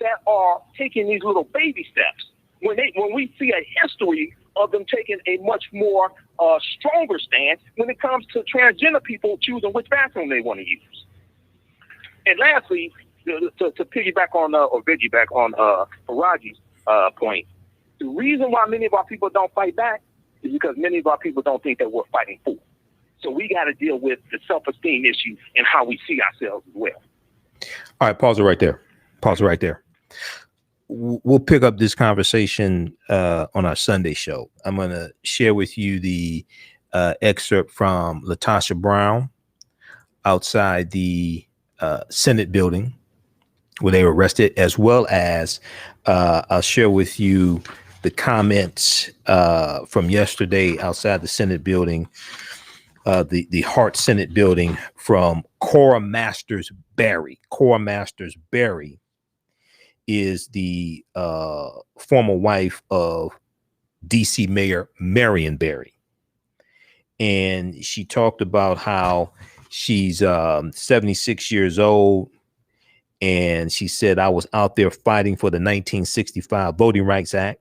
that are taking these little baby steps. When we see a history of them taking a much more stronger stance when it comes to transgender people choosing which bathroom they want to use. And lastly, to piggyback on or piggyback on Faraji's point, the reason why many of our people don't fight back is because many of our people don't think that we're fighting for. So we got to deal with the self-esteem issue and how we see ourselves as well. All right, pause it right there. Pause it right there. We'll pick up this conversation on our Sunday show. I'm going to share with you the excerpt from LaTosha Brown outside the Senate building where they were arrested, as well as I'll share with you the comments from yesterday outside the Senate building, the Hart Senate building, from Cora Masters Berry. Cora Masters Berry is the former wife of DC Mayor Marion Barry. And she talked about how she's 76 years old. And she said, I was out there fighting for the 1965 Voting Rights Act.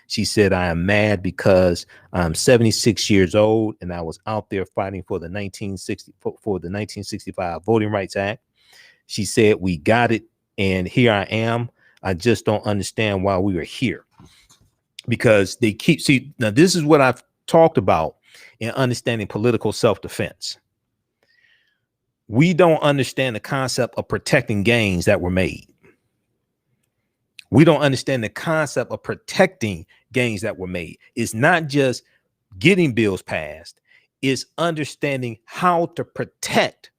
She said, I am mad because I'm 76 years old and I was out there fighting for the 1965 Voting Rights Act. She said, we got it. And here I am. I just don't understand why we are here, because they now this is what I've talked about in understanding political self-defense. We don't understand the concept of protecting gains that were made. We don't understand the concept of protecting gains that were made. It's not just getting bills passed. It's understanding how to protect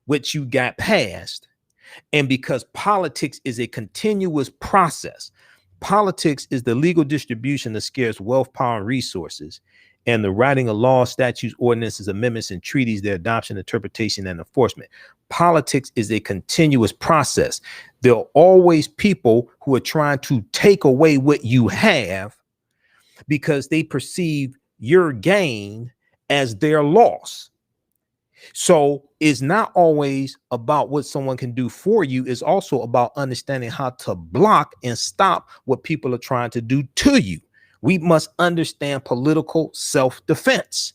what you got passed. And because politics is a continuous process, politics is the legal distribution of scarce wealth, power, and resources, and the writing of laws, statutes, ordinances, amendments, and treaties, their adoption, interpretation, and enforcement. Politics is a continuous process. There are always people who are trying to take away what you have because they perceive your gain as their loss. So it's not always about what someone can do for you. It's also about understanding how to block and stop what people are trying to do to you. We must understand political self-defense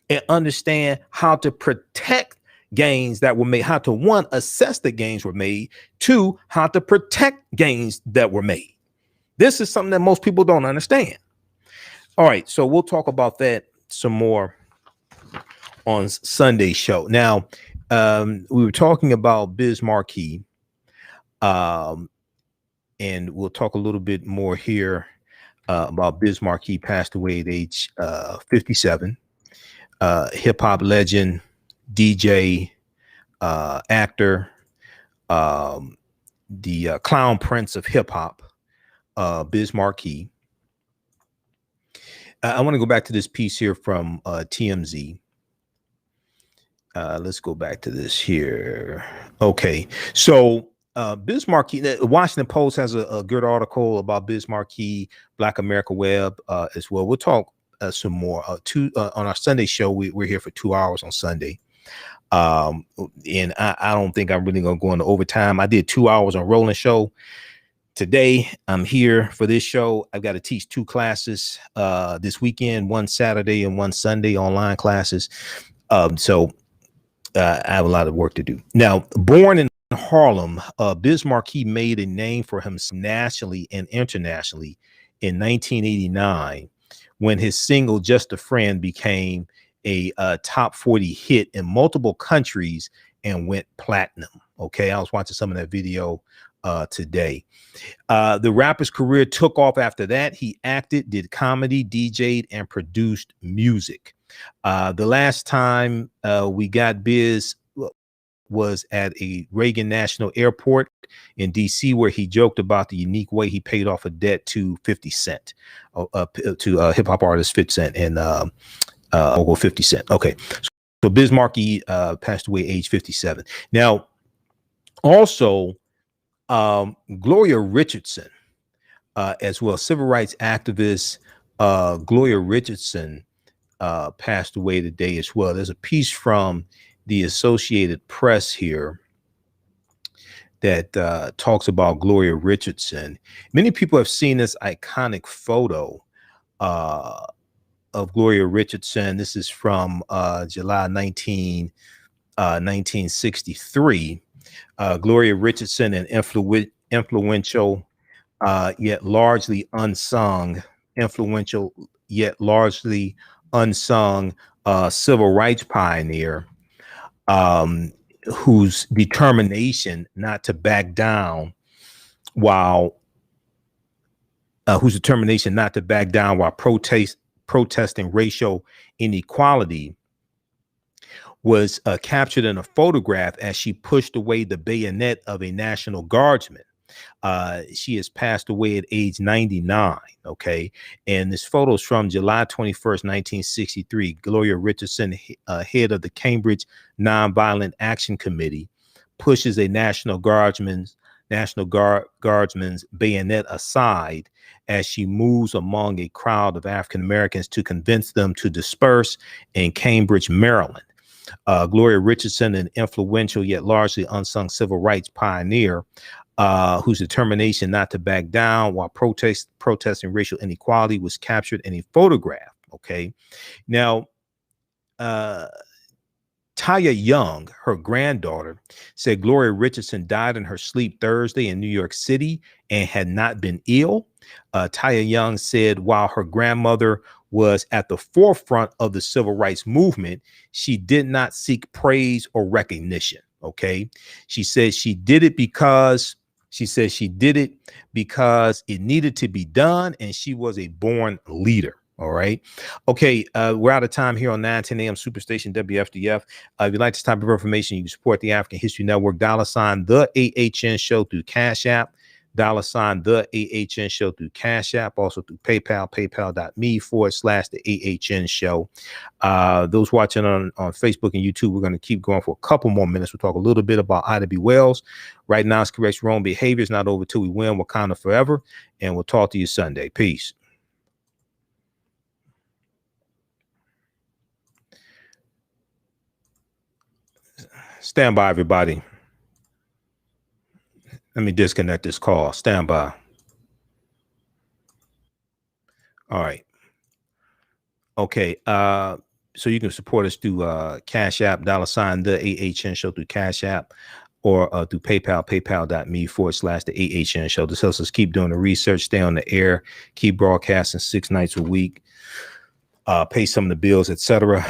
and understand how to protect gains that were made, how to, one, assess the gains were made, two, how to protect gains that were made. This is something that most people don't understand. All right, so we'll talk about that some more on Sunday's show. Now, we were talking about Biz Markie, and we'll talk a little bit more here about Biz Markie. Passed away at age 57. Hip hop legend, DJ, actor, the clown prince of hip hop, Biz Markie. I want to go back to this piece here from TMZ. Let's go back to this here. Okay, so Biz Markie, the Washington Post has a good article about Biz Markie, Black America Web as well. We'll talk some more on our Sunday show. We're here for 2 hours on Sunday. And I don't think I'm really going to go into overtime. I did 2 hours on Roland Show. Today, I'm here for this show. I've got to teach 2 classes this weekend, one Saturday and one Sunday, online classes. So I have a lot of work to do. Now, born in Harlem, Biz Markie made a name for himself nationally and internationally in 1989 when his single Just a Friend became a top 40 hit in multiple countries and went platinum. Okay, I was watching some of that video today. The rapper's career took off after that. He acted, did comedy, DJ'd, and produced music. The last time we got Biz was at a Reagan National Airport in DC, where he joked about the unique way he paid off a debt to 50 Cent, to hip hop artist 50 Cent and I'll go 50 Cent. Okay, so Biz Markie passed away age 57. Now, also Gloria Richardson, as well, civil rights activist Gloria Richardson passed away today as well. There's a piece from the Associated Press here that talks about Gloria Richardson. Many people have seen this iconic photo of Gloria Richardson. This is from July 1963. Gloria Richardson, an influential yet largely unsung civil rights pioneer, whose determination not to back down while protesting racial inequality was captured in a photograph as she pushed away the bayonet of a National Guardsman. She has passed away at age 99. Okay. And this photo is from July 21st, 1963. Gloria Richardson, head of the Cambridge Nonviolent Action Committee, pushes a National Guardsman's bayonet aside as she moves among a crowd of African Americans to convince them to disperse in Cambridge, Maryland. Gloria Richardson, an influential yet largely unsung civil rights pioneer, whose determination not to back down while protesting racial inequality, was captured in a photograph. Okay. Now, Taya Young, her granddaughter, said Gloria Richardson died in her sleep Thursday in New York City and had not been ill. Taya Young said while her grandmother was at the forefront of the civil rights movement, she did not seek praise or recognition. Okay. She said she did it because it needed to be done, and she was a born leader. All right. Okay. We're out of time here on 910 AM Superstation WFDF. If you'd like this type of information, you can support the African History Network, $ the AHN Show through Cash App, $ the AHN Show through Cash App, also through PayPal, paypal.me/the AHN Show. Those watching on Facebook and YouTube, we're going to keep going for a couple more minutes. We'll talk a little bit about Ida B. Wells. Right now, it's correct wrong behavior. It's not over till we win. Wakanda forever. And we'll talk to you Sunday. Peace. Stand by, everybody. Let me disconnect this call. Stand by. All right. Okay. So you can support us through Cash App, $ the AHN Show through Cash App, or through PayPal, paypal.me/the AHN Show. This helps us keep doing the research, stay on the air, keep broadcasting 6 nights a week, pay some of the bills, etc.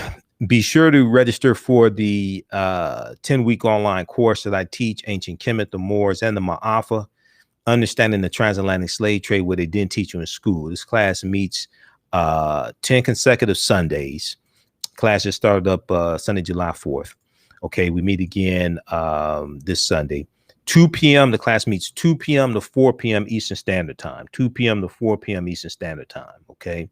Be sure to register for the 10-week online course that I teach, Ancient Kemet, the Moors, and the Ma'afa, Understanding the Transatlantic Slave Trade, where they didn't teach you in school. This class meets 10 consecutive Sundays. Class just started up Sunday, July 4th. Okay, we meet again this Sunday. 2 p.m. The class meets 2 p.m. to 4 p.m. Eastern Standard Time. 2 p.m. to 4 p.m. Eastern Standard Time. Okay.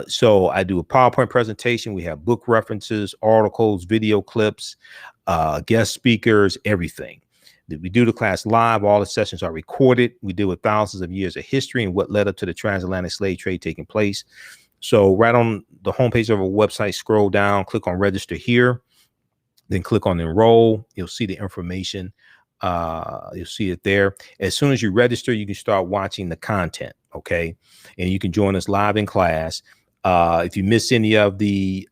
So I do a PowerPoint presentation. We have book references, articles, video clips, guest speakers, everything. We do the class live. All the sessions are recorded. We deal with thousands of years of history and what led up to the transatlantic slave trade taking place. So right on the homepage of our website, scroll down, click on register here, then click on enroll. You'll see the information. You'll see it there. As soon as you register, you can start watching the content. Okay. And you can join us live in class. If you miss any of the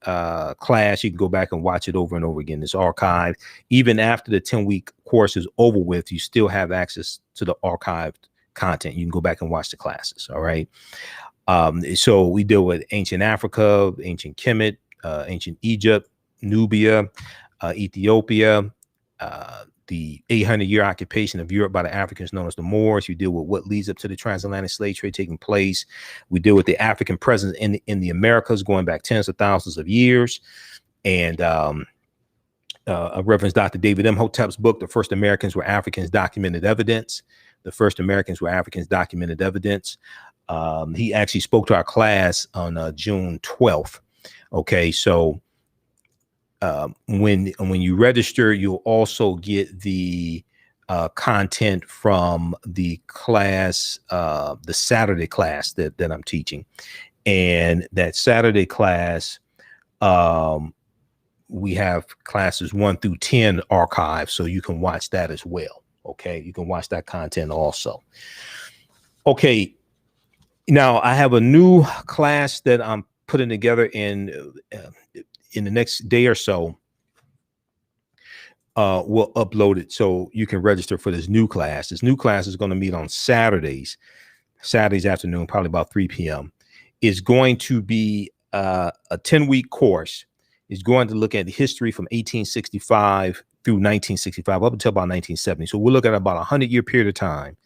class, you can go back and watch it over and over again. It's archived. Even after the 10-week course is over with, you still have access to the archived content. You can go back and watch the classes. All right. So we deal with ancient Africa, ancient Kemet, ancient Egypt, Nubia, Ethiopia, the 800-year occupation of Europe by the Africans known as the Moors. We deal with what leads up to the transatlantic slave trade taking place. We deal with the African presence in the Americas going back tens of thousands of years. And I reference Dr. David Imhotep's book, The First Americans Were Africans, Documented Evidence. The First Americans Were Africans, Documented Evidence. He actually spoke to our class on June 12th. Okay, so when you register, you'll also get the content from the class, the Saturday class that I'm teaching. And that Saturday class, we have classes 1 through 10 archived, so you can watch that as well. Okay, you can watch that content also. Okay, now I have a new class that I'm putting together in the next day or so. We'll upload it so you can register for this new class. This new class is going to meet on Saturdays afternoon, probably about 3 p.m. It's going to be a 10-week course. It's going to look at history from 1865 through 1965, up until about 1970. So we'll look at about a 100-year period of time,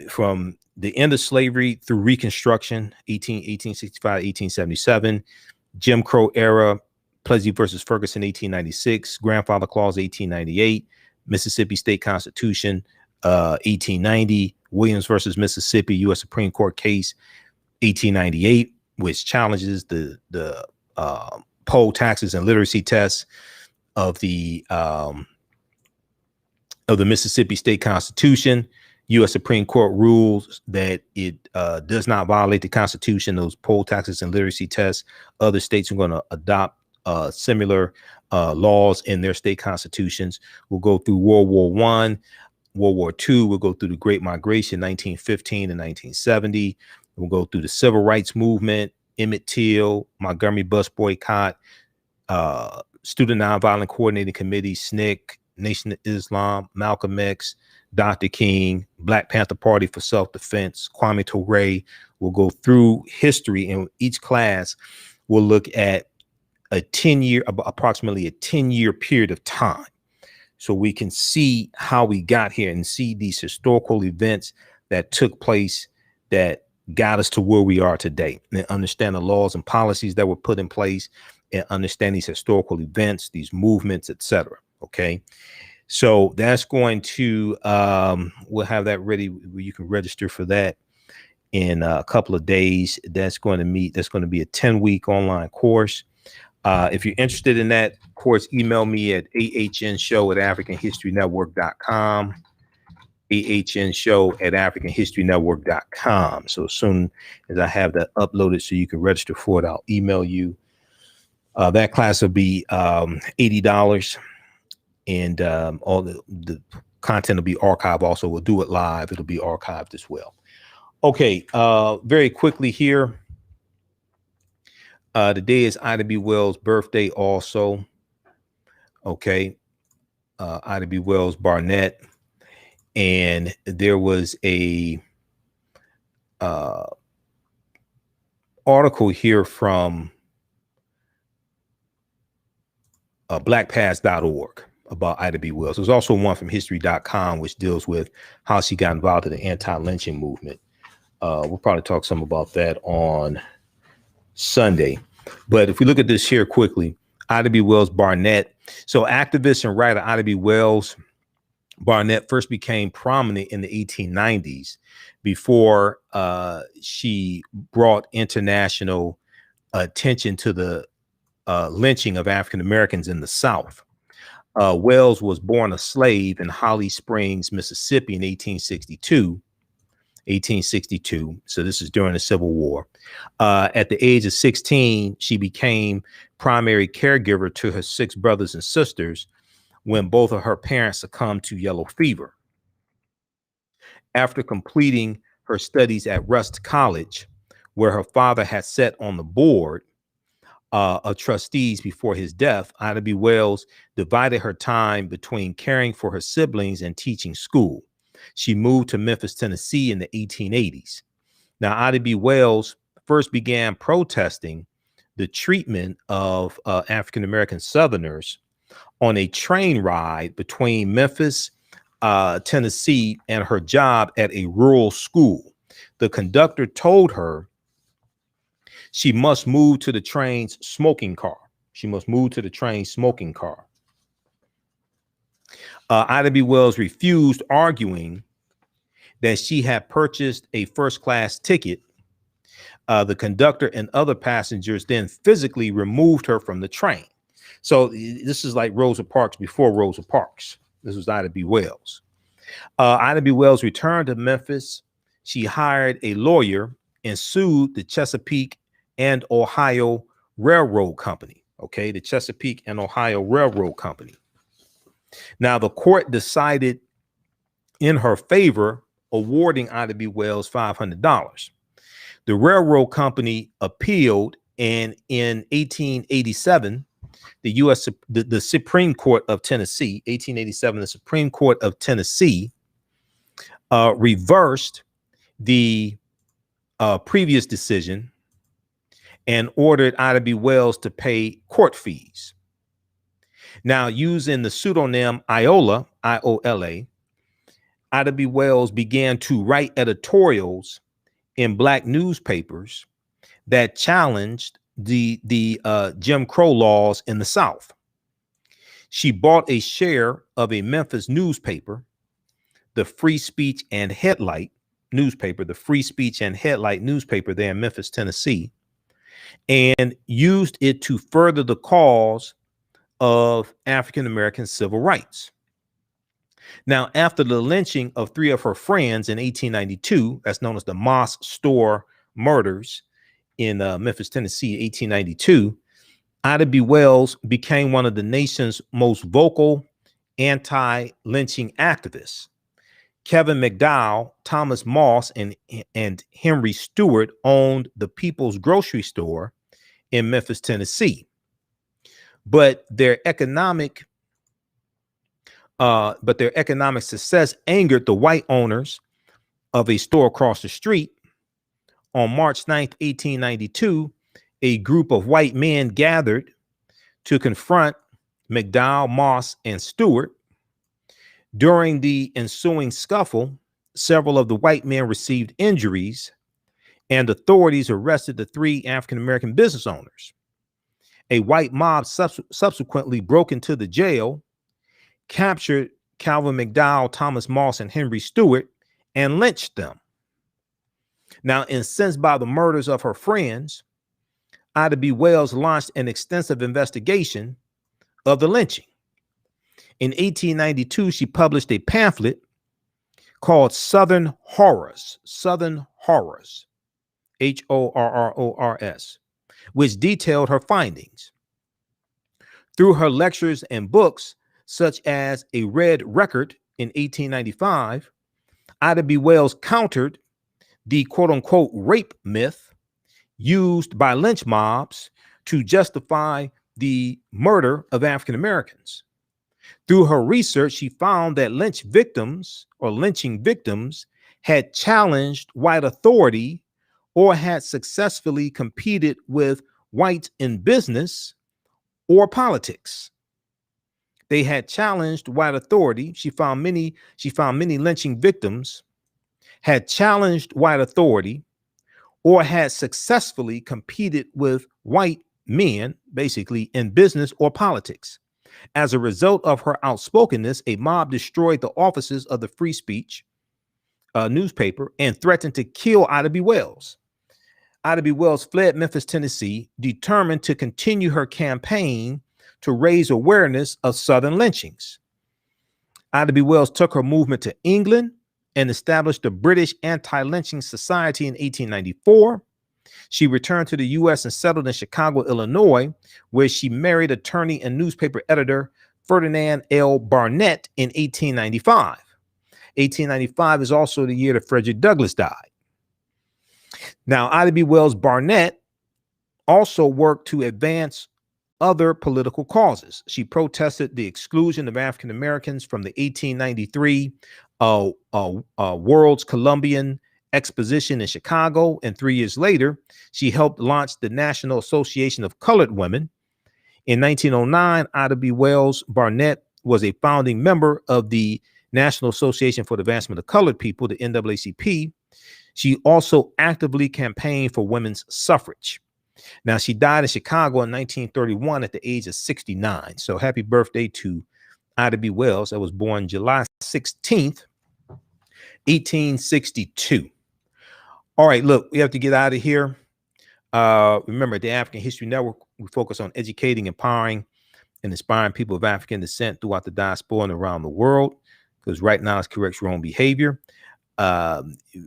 from the end of slavery through Reconstruction, 1865, 1877, Jim Crow era, Plessy versus Ferguson, 1896, Grandfather Clause, 1898, Mississippi State Constitution, 1890, Williams versus Mississippi, U.S. Supreme Court case, 1898, which challenges the poll taxes and literacy tests of the Mississippi State Constitution. U.S. Supreme Court rules that it does not violate the Constitution, those poll taxes and literacy tests. Other states are going to adopt similar laws in their state constitutions. We'll go through World War I, World War II. We'll go through the Great Migration, 1915 to 1970. We'll go through the Civil Rights Movement, Emmett Till, Montgomery bus boycott, Student Nonviolent Coordinating Committee, SNCC, Nation of Islam, Malcolm X, Dr. King, Black Panther Party for Self-Defense, Kwame Ture. We'll go through history, and each class will look at approximately a 10-year period of time. So we can see how we got here and see these historical events that took place that got us to where we are today, and understand the laws and policies that were put in place, and understand these historical events, these movements, etc. Okay. So that's going to, we'll have that ready where you can register for that in a couple of days. That's going to be a 10-week online course. If you're interested in that course, email me at AHNshow@AfricanHistoryNetwork.com, AHNshow@AfricanHistoryNetwork.com. So as soon as I have that uploaded so you can register for it, I'll email you. That class will be $80. And all the content will be archived. Also, we'll do it live. It'll be archived as well. Okay, very quickly here. Today is Ida B. Wells' birthday also. Okay, Ida B. Wells Barnett. And there was a article here from blackpast.org about Ida B. Wells. There's also one from history.com, which deals with how she got involved in the anti-lynching movement. We'll probably talk some about that on Sunday. But if we look at this here quickly, Ida B. Wells Barnett. So activist and writer Ida B. Wells Barnett first became prominent in the 1890s before she brought international attention to the lynching of African Americans in the South. Wells was born a slave in Holly Springs, Mississippi in 1862. So this is during the Civil War. At the age of 16, she became primary caregiver to her 6 brothers and sisters when both of her parents succumbed to yellow fever. After completing her studies at Rust College, where her father had sat on the board of trustees before his death, Ida B. Wells divided her time between caring for her siblings and teaching school. She moved to Memphis, Tennessee in the 1880s. Now, Ida B. Wells first began protesting the treatment of African-American Southerners on a train ride between Memphis, Tennessee, and her job at a rural school. The conductor told her she must move to the train's smoking car. She must move to the train's smoking car. Ida B. Wells refused, arguing that she had purchased a first-class ticket. The conductor and other passengers then physically removed her from the train. So this is like Rosa Parks before Rosa Parks. This was Ida B. Wells. Ida B. Wells returned to Memphis. She hired a lawyer and sued the Chesapeake and Ohio Railroad Company. Okay, the Chesapeake and Ohio Railroad Company. Now, the court decided in her favor, awarding Ida B. Wells $500. The railroad company appealed, and in 1887, the Supreme Court of Tennessee, 1887, the Supreme Court of Tennessee reversed the previous decision and ordered Ida B. Wells to pay court fees. Now, using the pseudonym Iola, I-O-L-A, Ida B. Wells began to write editorials in Black newspapers that challenged the Jim Crow laws in the South. She bought a share of a Memphis newspaper, the Free Speech and Headlight newspaper, there in Memphis, Tennessee, and used it to further the cause of African-American civil rights. Now, after the lynching of 3 of her friends in 1892, that's known as the Moss Store murders in Memphis, Tennessee, 1892, Ida B. Wells became one of the nation's most vocal anti-lynching activists. Kevin McDowell, Thomas Moss, and Henry Stewart owned the People's Grocery Store in Memphis, Tennessee. But their economic success angered the white owners of a store across the street. On March 9th, 1892, a group of white men gathered to confront McDowell, Moss, and Stewart. During the ensuing scuffle, several of the white men received injuries, and authorities arrested the 3 African-American business owners. A white mob subsequently broke into the jail, captured Calvin McDowell, Thomas Moss, and Henry Stewart, and lynched them. Now, incensed by the murders of her friends, Ida B. Wells launched an extensive investigation of the lynching. In 1892, she published a pamphlet called Southern Horrors, Horrors, which detailed her findings. Through her lectures and books, such as A Red Record in 1895, Ida B. Wells countered the quote-unquote rape myth used by lynch mobs to justify the murder of African Americans. Through her research, she found that lynching victims had challenged white authority or had successfully competed with whites in business or politics. They had challenged white authority. She found many lynching victims had challenged white authority or had successfully competed with white men, basically in business or politics. As a result of her outspokenness, a mob destroyed the offices of the Free Speech newspaper and threatened to kill Ida B. Wells. Ida B. Wells fled Memphis, Tennessee, determined to continue her campaign to raise awareness of Southern lynchings. Ida B. Wells took her movement to England and established the British Anti-Lynching Society in 1894. She returned to the U.S. and settled in Chicago, Illinois, where she married attorney and newspaper editor Ferdinand L. Barnett in 1895. 1895 is also the year that Frederick Douglass died. Now, Ida B. Wells Barnett also worked to advance other political causes. She protested the exclusion of African Americans from the 1893 World's Columbian Exposition in Chicago, and 3 years later, she helped launch the National Association of Colored Women In 1909, Ida B. Wells Barnett was a founding member of the National Association for the Advancement of Colored People, the NAACP. She also actively campaigned for women's suffrage. Now, she died in Chicago in 1931 at the age of 69. So happy birthday to Ida B. Wells, that was born July 16th, 1862. All right, look, we have to get out of here. Remember, the African History Network, we focus on educating, empowering, and inspiring people of African descent throughout the diaspora and around the world, because right now it's correct your own behavior.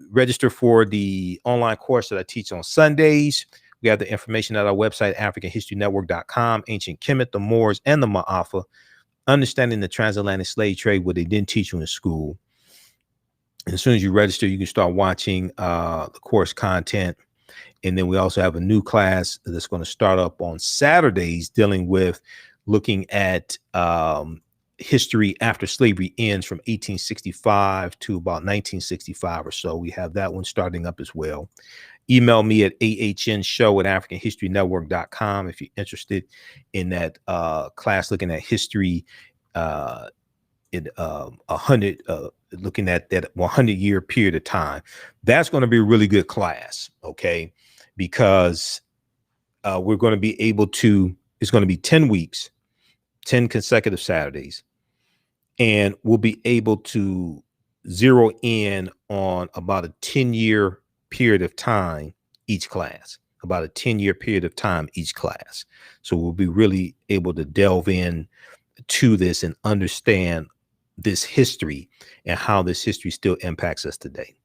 Register for the online course that I teach on Sundays. We have the information at our website, AfricanHistoryNetwork.com. Ancient Kemet, the Moors, and the Ma'afa. Understanding the transatlantic slave trade, what they didn't teach you in school. And as soon as you register, you can start watching the course content. And then we also have a new class that's going to start up on Saturdays dealing with looking at history after slavery ends from 1865 to about 1965 or so. We have that one starting up as well. Email me at TheAHNShow@AfricanHistoryNetwork.com if you're interested in that class looking at history in looking at that 100-year period of time. That's going to be a really good class, okay? Because we're going to be able to, it's going to be 10 weeks, 10 consecutive Saturdays, and we'll be able to zero in on about a 10-year period of time each class, about a 10-year period of time each class. So we'll be really able to delve in to this and understand this history and how this history still impacts us today.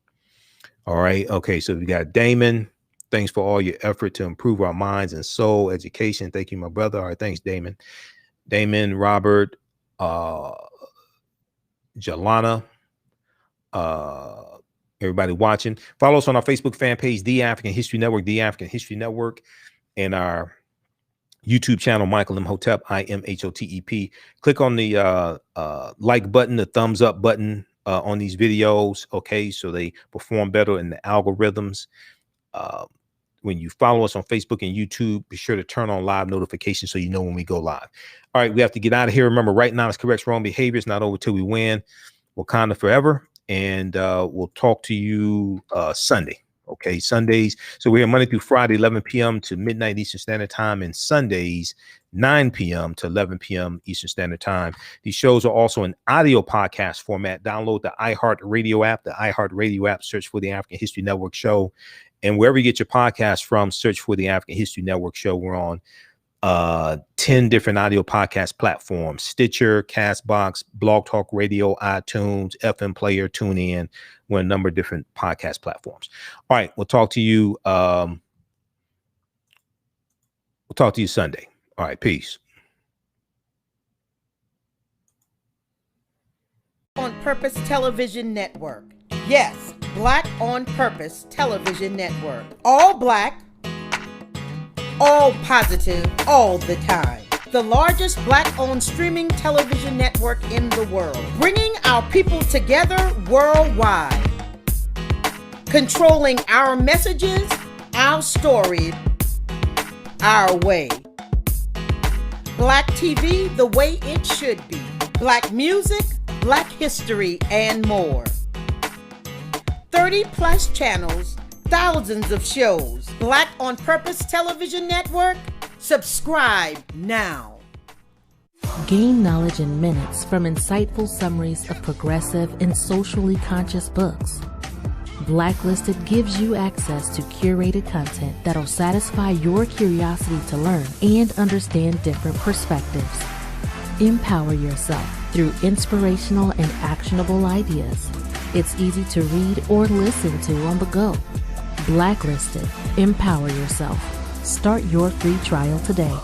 All right. Okay. So we got Damon. Thanks for all your effort to improve our minds and soul education. Thank you, my brother. All right. Thanks, Damon. Damon, Robert, Jelana, everybody watching. Follow us on our Facebook fan page, The African History Network, The African History Network, and our YouTube channel, Michael Imhotep, IMHOTEP. Click on the like button, the thumbs up button on these videos, okay, so they perform better in the algorithms. When you follow us on Facebook and YouTube, be sure to turn on live notifications so you know when we go live. All right, we have to get out of here. Remember, right now it's correct wrong behavior. It's not over till we win. Wakanda forever. And we'll talk to you Sunday. Okay, Sundays. So we're here Monday through Friday, 11 p.m. to midnight Eastern Standard Time, and Sundays, 9 p.m. to 11 p.m. Eastern Standard Time. These shows are also in audio podcast format. Download the iHeartRadio app. The iHeartRadio app, search for the African History Network Show. And wherever you get your podcast from, search for the African History Network Show. We're on 10 different audio podcast platforms: Stitcher, Castbox, Blog Talk Radio, iTunes, FM Player, TuneIn. We're on a number of different podcast platforms. All right, we'll talk to you. We'll talk to you Sunday. All right, peace. On Purpose Television Network. Yes, Black on Purpose Television Network. All black, all positive, all the time. The largest black-owned streaming television network in the world, bringing our people together worldwide. Controlling our messages, our story, our way. Black TV the way it should be. Black music, Black history, and more. 30+ channels, thousands of shows. Black on Purpose Television Network. Subscribe now. Gain knowledge in minutes from insightful summaries of progressive and socially conscious books. Blacklisted gives you access to curated content that'll satisfy your curiosity to learn and understand different perspectives. Empower yourself through inspirational and actionable ideas. It's easy to read or listen to on the go. Blacklisted. Empower yourself. Start your free trial today.